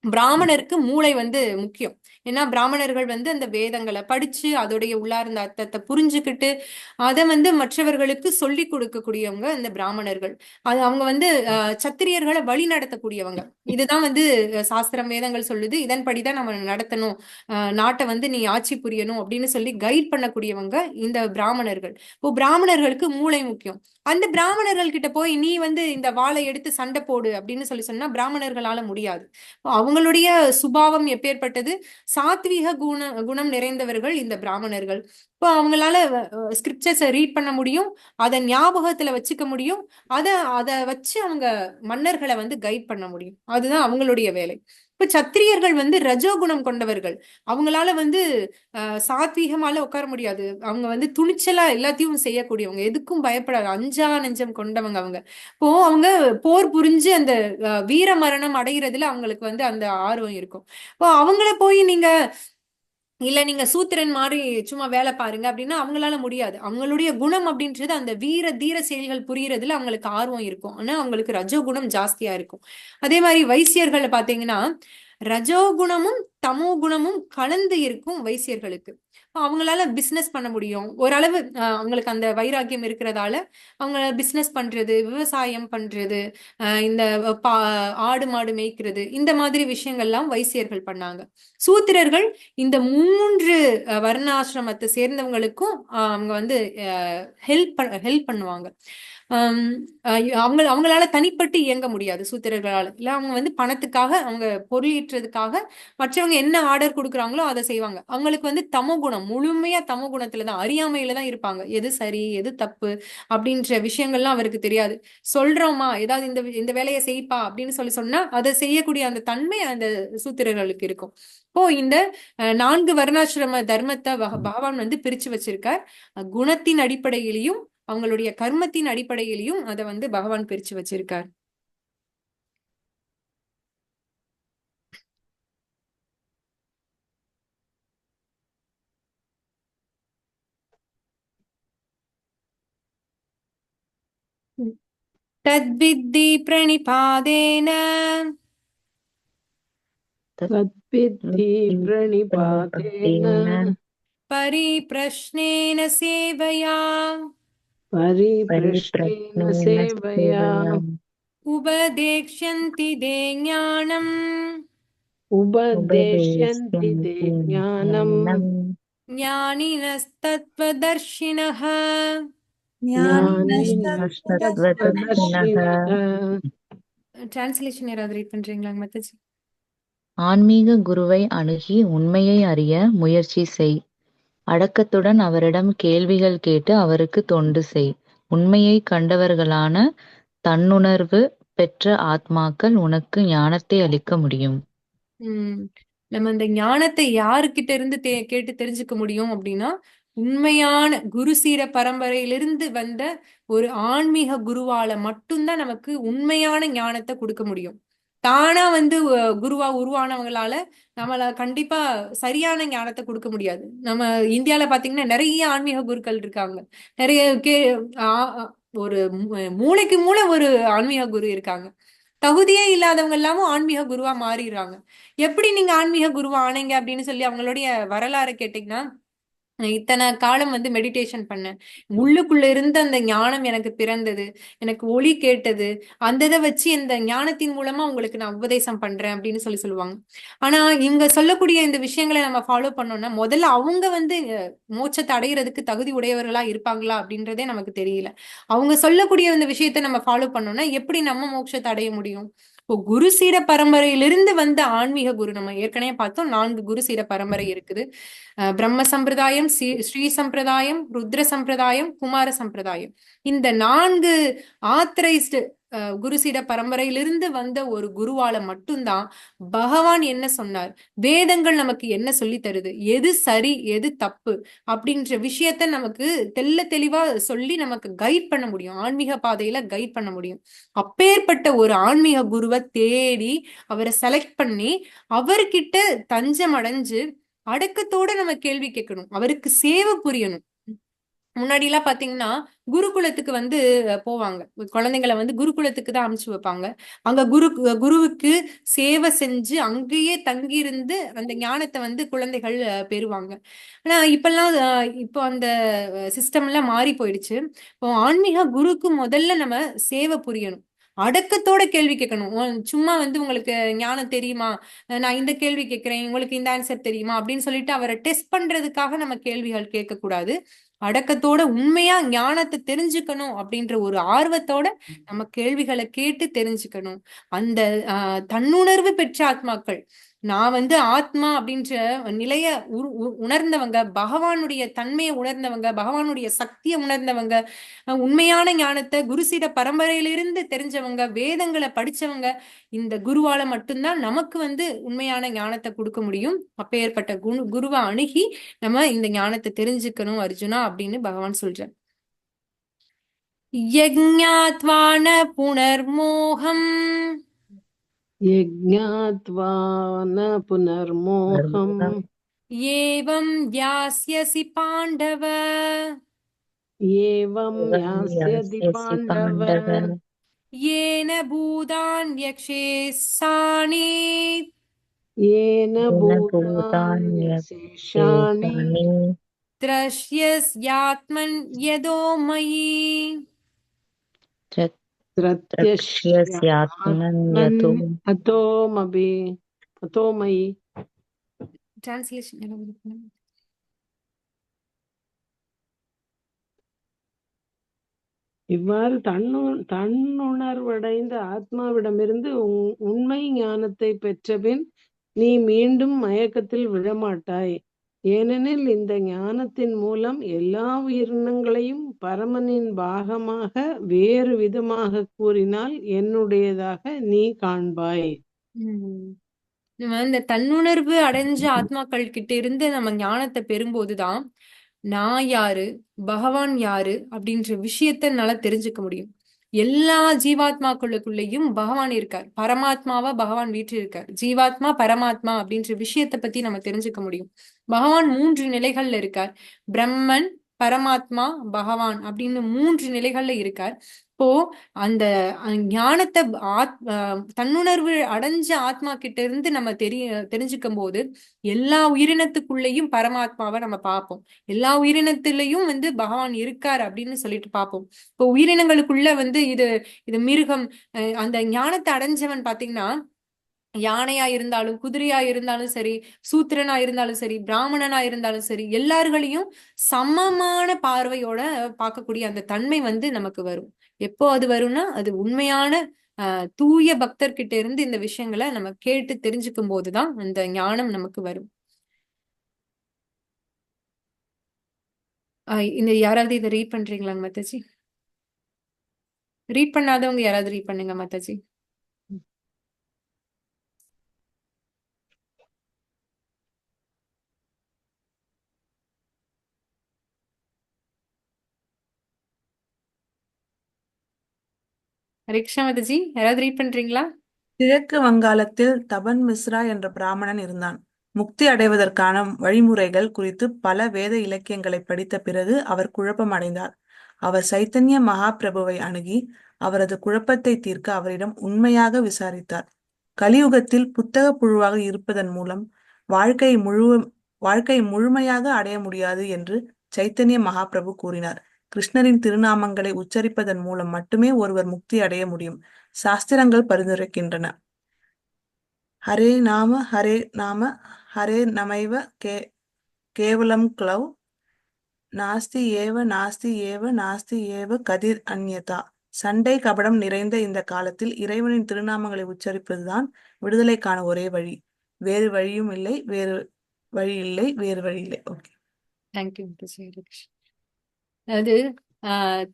பிராமணருக்கு மூளை வந்து முக்கியம். ஏன்னா பிராமணர்கள் வந்து அந்த வேதங்களை படிச்சு அதோடைய உள்ளார்ந்த அர்த்தத்தை புரிஞ்சுக்கிட்டு அதை வந்து மற்றவர்களுக்கு சொல்லி கொடுக்கக்கூடியவங்க இந்த பிராமணர்கள். அது அவங்க வந்து சத்திரியர்களை வழி நடத்தக்கூடியவங்க. இதுதான் வந்து சாஸ்திரம் வேதங்கள் சொல்லுது, இதன்படிதான் நம்ம நடத்தணும், நாட்டை வந்து நீ ஆட்சி புரியணும் அப்படின்னு சொல்லி கைட் பண்ணக்கூடியவங்க இந்த பிராமணர்கள். இப்போ பிராமணர்களுக்கு மூளை முக்கியம். அந்த பிராமணர்கள் கிட்ட போய் நீ வந்து இந்த வாளை எடுத்து சண்டை போடு அப்படின்னு சொல்லி சொன்னா பிராமணர்களால முடியாது. அவங்களுடைய சுபாவம் எப்பேற்பட்டது, சாத்வீக குணம் நிறைந்தவர்கள் இந்த பிராமணர்கள். இப்போ அவங்களால ஸ்கிரிப்சர்ஸை ரீட் பண்ண முடியும், அதை ஞாபகத்துல வச்சுக்க முடியும், அதை வச்சு அவங்க மன்னர்களை வந்து கைட் பண்ண முடியும். அதுதான் அவங்களுடைய வேலை. இப்ப சத்திரியர்கள் வந்து ரஜோகுணம் கொண்டவர்கள். அவங்களால வந்து சாத்வீகமால உட்கார முடியாது. அவங்க வந்து துணிச்சலா எல்லாத்தையும் செய்யக்கூடியவங்க, எதுக்கும் பயப்படாது, அஞ்சா நெஞ்சம் கொண்டவங்க அவங்க. இப்போ அவங்க போர் புரிஞ்சு அந்த வீர மரணம் அடைகிறதுல அவங்களுக்கு வந்து அந்த ஆர்வம் இருக்கும். இப்போ அவங்கள போய் நீங்க இல்ல நீங்க சூத்திரன் மாதிரி சும்மா வேலை பாருங்க அப்படின்னா அவங்களால முடியாது. அவங்களுடைய குணம் அப்படின்றது அந்த வீர தீர செயல்கள் புரியறதுல அவங்களுக்கு ஆர்வம் இருக்கும். ஆனா அவங்களுக்கு ரஜோகுணம் ஜாஸ்தியா இருக்கும். அதே மாதிரி வைசியர்களை பாத்தீங்கன்னா ரஜோகுணமும் தமோ குணமும் கலந்து இருக்கும் வைசியர்களுக்கு. அவங்களால பிசினஸ் பண்ண முடியும் ஓரளவு. அவங்களுக்கு அந்த வைராக்கியம் இருக்கிறதால அவங்க பிசினஸ் பண்றது, விவசாயம் பண்றது, இந்த ஆடு மாடு மேய்க்கிறது, இந்த மாதிரி விஷயங்கள்லாம் வைசியர்கள் பண்ணாங்க. சூத்திரர்கள் இந்த 3 வர்ணாசிரமத்தை சேர்ந்தவங்களுக்கும் அவங்க வந்து ஹெல்ப் பண்ணுவாங்க. அவங்களால தனிப்பட்டு இயங்க முடியாது சூத்திரர்களால. இல்ல அவங்க வந்து பணத்துக்காக, அவங்க பொருளீட்டுறதுக்காக மற்றவங்க என்ன ஆர்டர் கொடுக்குறாங்களோ அதை செய்வாங்க. அவங்களுக்கு வந்து தமோ குணம், முழுமையா தமோ குணத்துலதான், அறியாமையில தான் இருப்பாங்க. எது சரி எது தப்பு அப்படின்ற விஷயங்கள்லாம் அவருக்கு தெரியாது. சொல்றோமா ஏதாவது இந்த வேலையை செய்ப்பா அப்படின்னு சொன்னா அதை செய்யக்கூடிய அந்த தன்மை அந்த சூத்திரர்களுக்கு இருக்கும். இப்போ இந்த 4 வர்ணாசிரம தர்மத்தை பகவான் வந்து பிரிச்சு வச்சிருக்கார். குணத்தின் அடிப்படையிலையும் அவங்களுடைய கர்மத்தின் அடிப்படையிலையும் அதை வந்து பகவான் பிரிச்சு வச்சிருக்கார். தத்வித்தி பிரணிபாதேன तत्विद्धि प्रणिपातेन परिप्रश्नेन सेवया परिप्रश्नेन सेवया उपदेक्ष्यन्ति ते ज्ञानम् उपदेश्यन्ति ते ज्ञानम् ज्ञानिनस्तत्त्वदर्शिनः ज्ञानिनस्तत्त्वदर्शिनः. டிரான்ஸ்லேஷன் யாராவது ரீட் பண்றீங்களா மத்தஜி? ஆன்மீக குருவை அணுகி உண்மையை அறிய முயற்சி செய். அடக்கத்துடன் அவரிடம் கேள்விகள் கேட்டு அவருக்கு தொண்டு செய். உண்மையை கண்டவர்களான தன்னுணர்வு பெற்ற ஆத்மாக்கள் உனக்கு ஞானத்தை அளிக்க முடியும். நம்ம இந்த ஞானத்தை யாருக்கிட்ட இருந்து கேட்டு தெரிஞ்சுக்க முடியும் அப்படின்னா, உண்மையான குரு சீட பரம்பரையிலிருந்து வந்த ஒரு ஆன்மீக குருவால மட்டும்தான் நமக்கு உண்மையான ஞானத்தை கொடுக்க முடியும். தானா வந்து குருவா உருவானவங்களால நம்மள கண்டிப்பா சரியான ஞானத்தை கொடுக்க முடியாது. நம்ம இந்தியால பாத்தீங்கன்னா நிறைய ஆன்மீக குருக்கள் இருக்காங்க. நிறைய ஒரு மூளைக்கு மூளை ஒரு ஆன்மீக குரு இருக்காங்க. தகுதியே இல்லாதவங்க எல்லாமும் ஆன்மீக குருவா மாறிடுறாங்க. எப்படி நீங்க ஆன்மீக குருவா ஆனீங்க அப்படின்னு சொல்லி அவங்களுடைய வரலாறு கேட்டீங்கன்னா, இத்தனை காலம் வந்து மெடிடேஷன் பண்ணேன், உள்ளுக்குள்ள இருந்த அந்த ஞானம் எனக்கு பிறந்தது, எனக்கு ஒளி கேட்டது, அந்த இதை வச்சு இந்த ஞானத்தின் மூலமா உங்களுக்கு நான் உபதேசம் பண்றேன் அப்படின்னு சொல்லுவாங்க. ஆனா இங்க சொல்லக்கூடிய இந்த விஷயங்களை நம்ம ஃபாலோ பண்ணோம்னா, முதல்ல அவங்க வந்து மோட்சத்தை அடைகிறதுக்கு தகுதி உடையவர்களா இருப்பாங்களா அப்படின்றதே நமக்கு தெரியல. அவங்க சொல்லக்கூடிய இந்த விஷயத்த நம்ம ஃபாலோ பண்ணோம்னா எப்படி நம்ம மோட்சத்தை அடைய முடியும்? இப்போ குரு சீட பரம்பரையிலிருந்து வந்த ஆன்மீக குரு, நம்ம ஏற்கனவே பார்த்தோம் 4 குரு சீட பரம்பரை இருக்குது. பிரம்ம சம்பிரதாயம், ஸ்ரீ சம்பிரதாயம், ருத்ர சம்பிரதாயம், குமார சம்பிரதாயம். இந்த 4 ஆத்தரைஸ்டு குருசீட பரம்பரையிலிருந்து வந்த ஒரு குருவால மட்டும்தான் பகவான் என்ன சொன்னார், வேதங்கள் நமக்கு என்ன சொல்லி தருது, எது சரி எது தப்பு அப்படின்ற விஷயத்த நமக்கு தெளிவா சொல்லி நமக்கு கைட் பண்ண முடியும், ஆன்மீக பாதையில கைட் பண்ண முடியும். அப்பேற்பட்ட ஒரு ஆன்மீக குருவை தேடி அவரை செலக்ட் பண்ணி அவர்கிட்ட தஞ்சம் அடைஞ்சு அடக்கத்தோட நம்ம கேள்வி கேட்கணும், அவருக்கு சேவை புரியணும். முன்னாடி எல்லாம் பாத்தீங்கன்னா குருகுலத்துக்கு வந்து போவாங்க, குழந்தைங்களை வந்து குருகுலத்துக்கு தான் அனுப்பிச்சு வைப்பாங்க. அங்க குருவுக்கு சேவை செஞ்சு அங்கேயே தங்கியிருந்து அந்த ஞானத்தை வந்து குழந்தைகள் பெறுவாங்க. ஆனா இப்போ அந்த சிஸ்டம் எல்லாம் மாறி போயிடுச்சு. இப்போ ஆன்மீக குருக்கு முதல்ல நம்ம சேவை புரியணும், அடக்கத்தோட கேள்வி கேட்கணும். சும்மா வந்து உங்களுக்கு ஞானம் தெரியுமா, நான் இந்த கேள்வி கேட்கிறேன், உங்களுக்கு இந்த ஆன்சர் தெரியுமா அப்படின்னு சொல்லிட்டு அவரை டெஸ்ட் பண்றதுக்காக நம்ம கேள்விகள் கேட்க கூடாது. அடக்கத்தோட உண்மையா ஞானத்தை தெரிஞ்சுக்கணும் அப்படின்ற ஒரு ஆர்வத்தோட நம்ம கேள்விகளை கேட்டு தெரிஞ்சுக்கணும். அந்த தன்னுணர்வு பெற்ற ஆத்மாக்கள், நான் வந்து ஆத்மா அப்படின்ற நிலைய உணர்ந்தவங்க, பகவானுடைய தன்மையை உணர்ந்தவங்க, பகவானுடைய சக்தியை உணர்ந்தவங்க, உண்மையான ஞானத்தை குருசீட பரம்பரையிலிருந்து தெரிஞ்சவங்க, வேதங்களை படிச்சவங்க, இந்த குருவால மட்டும்தான் நமக்கு வந்து உண்மையான ஞானத்தை கொடுக்க முடியும். அப்பேற்பட்ட குருவை அணுகி நம்ம இந்த ஞானத்தை தெரிஞ்சுக்கணும் அர்ஜுனா அப்படின்னு பகவான் சொல்றார். யஜ்ஞாத்வா ந புனர்மோகம் यज्ञात्वा न पुनर्मोहम् ஏவம் யாஸ்யசி பாண்டவ एवं यास्यति पाण्डव येन भूतान्यशेषाणि येन भूतान्यशेषाणि द्रक्ष्यस्यात्मन्यदो मयि अतो मयि. Translation. இவ்வாறு தன்னுணர்வடைந்த ஆத்மாவிடமிருந்து உண்மை ஞானத்தை பெற்றபின் நீ மீண்டும் மயக்கத்தில் விழமாட்டாய். ஏனெனில் இந்த ஞானத்தின் மூலம் எல்லா உயிரினங்களையும் பரமனின் பாகமாக வேறு விதமாக கூறினால் என்னுடையதாக நீ காண்பாய். நம்ம இந்த தன்னுணர்வு அடைஞ்ச ஆத்மாக்கள் கிட்ட இருந்து நம்ம ஞானத்தை பெறும்போதுதான் நான் யாரு, பகவான் யாரு அப்படின்ற விஷயத்த நல்லா தெரிஞ்சுக்க முடியும். எல்லா ஜீவாத்மாக்களுக்குள்ளேயும் பகவான் இருக்கார், பரமாத்மாவா பகவான் வீற்றிருக்கார். ஜீவாத்மா பரமாத்மா அப்படின்ற விஷயத்த பத்தி நம்ம தெரிஞ்சுக்க முடியும். பகவான் 3 நிலைகள்ல இருக்கார், பிரம்மன், பரமாத்மா, பகவான் அப்படின்னு 3 நிலைகள்ல இருக்கார். இப்போ அந்த ஞானத்தை தன்னுணர்வு அடைஞ்ச ஆத்மா கிட்ட இருந்து நம்ம தெரிஞ்சுக்கும் போது எல்லா உயிரினத்துக்குள்ளேயும் பரமாத்மாவை நம்ம பார்ப்போம். எல்லா உயிரினத்திலையும் பகவான் இருக்கார் அப்படின்னு சொல்லிட்டு பார்ப்போம். இப்போ உயிரினங்களுக்குள்ள இது இது மிருகம், அந்த ஞானத்தை அடைஞ்சவன் பாத்தீங்கன்னா யானையா இருந்தாலும், குதிரையா இருந்தாலும் சரி, சூத்திரனா இருந்தாலும் சரி, பிராமணனா இருந்தாலும் சரி, எல்லார்களையும் சமமான பார்வையோட பார்க்கக்கூடிய அந்த தன்மை நமக்கு வரும். எப்போ அது வரும்னா, அது உண்மையான தூய பக்தர்கிட்ட இருந்து இந்த விஷயங்களை நம்ம கேட்டு தெரிஞ்சுக்கும் போதுதான் அந்த ஞானம் நமக்கு வரும். இந்த யாராவது இதை ரீட் பண்றீங்களாங்க மாதாஜி? ரீட் பண்ணாதவங்க யாராவது ரீட் பண்ணுங்க மாதாஜி. ஹரே கிருஷ்ணா மாதாஜி, யாராவது ரீட் பண்றீங்களா? கிழக்கு வங்காளத்தில் தபன் மிஸ்ரா என்ற பிராமணன் இருந்தான். முக்தி அடைவதற்கான வழிமுறைகள் குறித்து பல வேத இலக்கியங்களை படித்த பிறகு அவர் குழப்பம் அடைந்தார். அவர் சைத்தன்ய மகாபிரபுவை அணுகி அவரது குழப்பத்தை தீர்க்க அவரிடம் உண்மையாக விசாரித்தார். கலியுகத்தில் புத்தக புழுவாக இருப்பதன் மூலம் வாழ்க்கை முழுமையாக அடைய முடியாது என்று சைத்தன்ய மகாபிரபு கூறினார். கிருஷ்ணரின் திருநாமங்களை உச்சரிப்பதன் மூலம் மட்டுமே ஒருவர் முக்தி அடைய முடியும். சாஸ்திரங்கள் பரிந்துரைக்கின்றன. ஹரே நாம ஹரே நாம ஹரே நமைவ கேவலம் க்ளவ் நாஸ்தி ஏவ நாஸ்தி ஏவ நாஸ்தி ஏவ கதிர் அந்யதா. சண்டை கபடம் நிறைந்த இந்த காலத்தில் இறைவனின் திருநாமங்களை உச்சரிப்பதுதான் விடுதலைக்கான ஒரே வழி. வேறு வழியும் இல்லை, வேறு வழி இல்லை, வேறு வழி இல்லை. Okay, thank you. அதாவது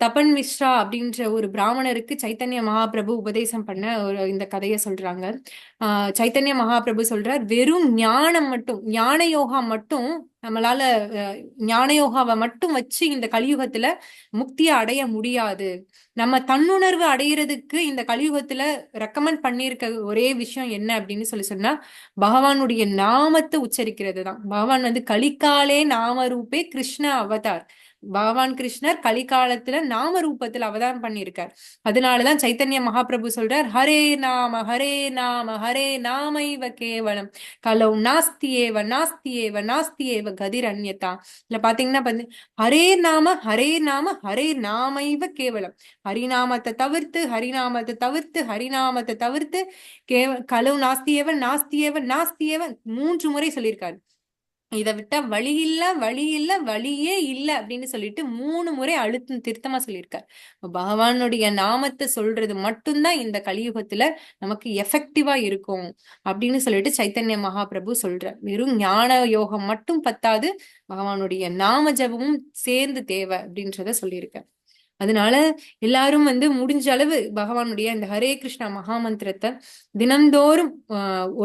தபன் மிஸ்ரா அப்படின்ற ஒரு பிராமணருக்கு சைத்தன்ய மகாபிரபு உபதேசம் பண்ண இந்த கதையை சொல்றாங்க. சைத்தன்ய மகாபிரபு சொல்றார், வெறும் ஞானம் மட்டும், ஞான யோகா மட்டும் நம்மளால ஞான யோகாவை மட்டும் வச்சு இந்த கலியுகத்துல முக்தியை அடைய முடியாது. நம்ம தன்னுணர்வு அடையிறதுக்கு இந்த கலியுகத்துல ரெக்கமெண்ட் பண்ணியிருக்க ஒரே விஷயம் என்ன அப்படின்னு சொன்னா பகவானுடைய நாமத்தை உச்சரிக்கிறது தான். பகவான் கலிகாலே நாம ரூபே கிருஷ்ண அவதார். பகவான் கிருஷ்ணர் கலிகாலத்துல நாம ரூபத்துல அவதாரம் பண்ணியிருக்கார். அதனாலதான் சைத்தன்ய மகாபிரபு சொல்றார், ஹரே நாம ஹரே நாம ஹரே நாமைவ கேவலம் கலௌ நாஸ்தியேவ நாஸ்தியேவ நாஸ்தியேவ கதிர் அந்யதா. இல்ல பாத்தீங்கன்னா ஹரே நாம ஹரே நாம ஹரே நாமைவ கேவலம். ஹரிநாமத்தை தவிர்த்து ஹரிநாமத்தை தவிர்த்து ஹரிநாமத்தை தவிர்த்து கலௌ நாஸ்தியேவ நாஸ்தியேவ நாஸ்தியேவ 3 முறை சொல்லியிருக்காரு. இதை விட்டா வழி இல்ல வழி இல்ல வழியே இல்ல அப்படின்னு சொல்லிட்டு 3 முறை அழுத்தம் திருத்தமா சொல்லியிருக்காரு. பகவானுடைய நாமத்தை சொல்றது மட்டும்தான் இந்த கலியுகத்துல நமக்கு எஃபெக்டிவா இருக்கும் அப்படின்னு சொல்லிட்டு சைத்தன்ய மகாபிரபு சொல்ற. வெறும் ஞான யோகம் மட்டும் பத்தாது, பகவானுடைய நாம ஜபமும் சேர்ந்து தேவை அப்படின்றத சொல்லியிருக்காரு. அதனால எல்லாரும் முடிஞ்ச அளவு பகவானுடைய இந்த ஹரே கிருஷ்ணா மகாமந்திரத்தை தினந்தோறும்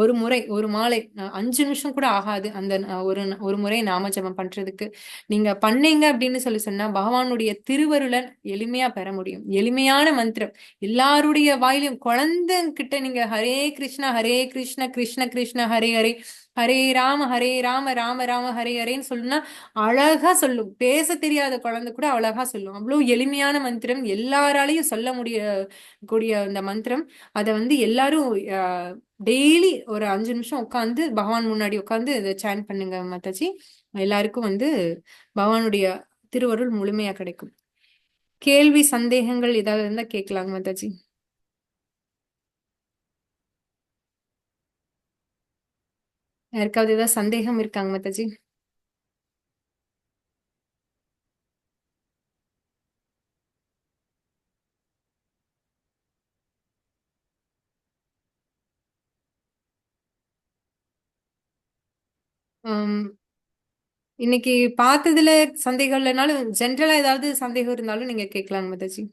ஒரு முறை, ஒரு மாலை 5 நிமிஷம் கூட ஆகாது அந்த ஒரு முறை நாம ஜபம் பண்றதுக்கு நீங்க பண்ணீங்க அப்படின்னு சொன்னா பகவானுடைய திருவருளை எளிமையா பெற முடியும். எளிமையான மந்திரம், எல்லாருடைய வாயிலும் குழந்தைகிட்ட நீங்க ஹரே கிருஷ்ணா கிருஷ்ண கிருஷ்ண ஹரே ஹரே ஹரே ராம ராம ராம ஹரே ஹரேன்னு சொல்லுனா அழகா சொல்லும். பேச தெரியாத குழந்தை கூட அழகா சொல்லும். அவ்வளவு எளிமையான மந்திரம், எல்லாராலையும் சொல்ல கூடிய அந்த மந்திரம். அதை எல்லாரும் டெய்லி ஒரு 5 நிமிஷம் உட்காந்து பகவான் முன்னாடி உட்காந்து இதை சேன் பண்ணுங்க மாதாஜி. எல்லாருக்கும் பகவானுடைய திருவருள் முழுமையா கிடைக்கும். கேள்வி சந்தேகங்கள் ஏதாவது இருந்தா கேட்கலாங்க மாதாஜி. யாருக்காவது ஏதாவது சந்தேகம் இருக்காங்க மாதாஜி? இன்னைக்கு பார்த்ததுல சந்தேகம் இல்லைனாலும் ஜென்ரலா ஏதாவது சந்தேகம் இருந்தாலும் நீங்க கேட்கலாங்க மாதாஜி.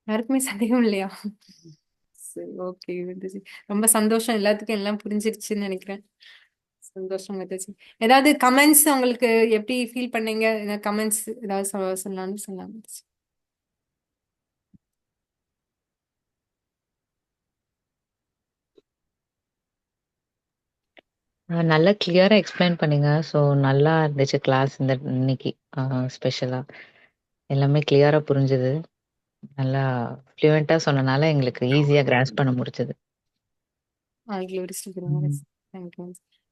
யாருக்குமே சந்தேகம் இல்லையா? சரி, ஓகே மாதாஜி. ரொம்ப சந்தோஷம், எல்லாத்துக்கும் எல்லாம் புரிஞ்சிருச்சுன்னு நினைக்கிறேன். சந்தோஷம் மாதாஜி. ஏதாவது கமெண்ட்ஸ் உங்களுக்கு எப்படி ஃபீல் பண்ணீங்க? கமெண்ட்ஸ் ஏதாவது சொல்லலாம்னு சொல்லலாம் மாதாஜி. நல்லா கிளியரா எக்ஸ்பிளைன் பண்ணீங்க. ஸோ நல்லா இருந்துச்சு கிளாஸ் இன்னைக்கு ஸ்பெஷலா. எல்லாமே கிளியரா புரிஞ்சுது. நல்லா ஃப்ளூயன்ட்டா சொன்னனால எங்களுக்கு ஈஸியா கிராஸ்ப் பண்ண முடிஞ்சது. glories to Guru Maharaj. Thank you.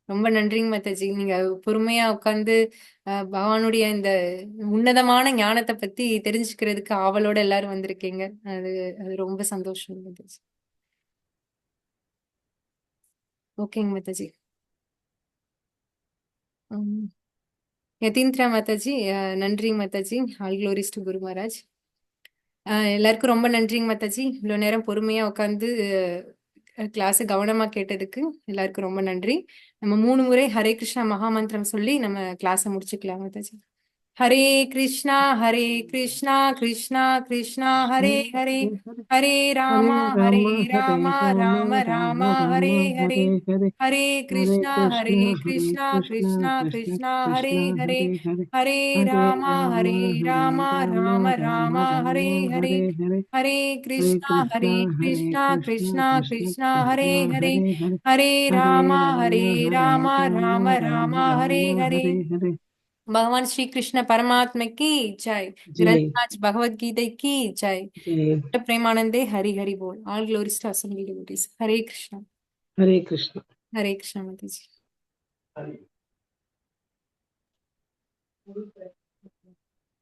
ரொம்ப நன்றிங்க மாதாஜி. நீங்க பொறுமையா உட்கார்ந்து பகவானுடைய இந்த உன்னதமான ஞானத்தை பத்தி தெரிஞ்சுக்கிறதுக்கு ஆவலோட எல்லாரும் வந்திருக்கீங்க. அது அது ரொம்ப சந்தோஷம் மாதாஜி. ஓகேங்க மாதாஜி. யதீந்திரா மாதாஜி, நன்றிங்க மாதாஜி. ஆல் க்ளோரிஸ் டு குரு மகாராஜ். எல்லாருக்கும் ரொம்ப நன்றிங்க மாதாஜி. இவ்வளவு நேரம் பொறுமையா உட்காந்து கிளாஸ் கவனமா கேட்டதுக்கு எல்லாருக்கும் ரொம்ப நன்றி. நம்ம 3 முறை ஹரே கிருஷ்ணா மகாமந்திரம் சொல்லி நம்ம கிளாஸை முடிச்சுக்கலாம் மாதாஜி. ஹரே கிருஷ்ணா கிருஷ்ணா கிருஷ்ணா ஹரே ஹரே, ஹரே ராமா ராமா ராமா ஹரே ஹரே, ஹரே கிருஷ்ணா கிருஷ்ணா கிருஷ்ணா ஹரே ஹரே, ஹரே ராமா ராமா ராமா ஹரே ஹரே, ஹரே கிருஷ்ணா கிருஷ்ணா ஹரே ஹரே, ஹரே ராமா ராமா ராமா ஹரே ஹரே. भगवान श्री कृष्ण परमात्मा की जय. जय ग्रंथराज भगवद गीता की जय. जय प्रेमानंदे हरि हरि बोल. All glories to assembly devotees. Hare Krishna माता जी. हरे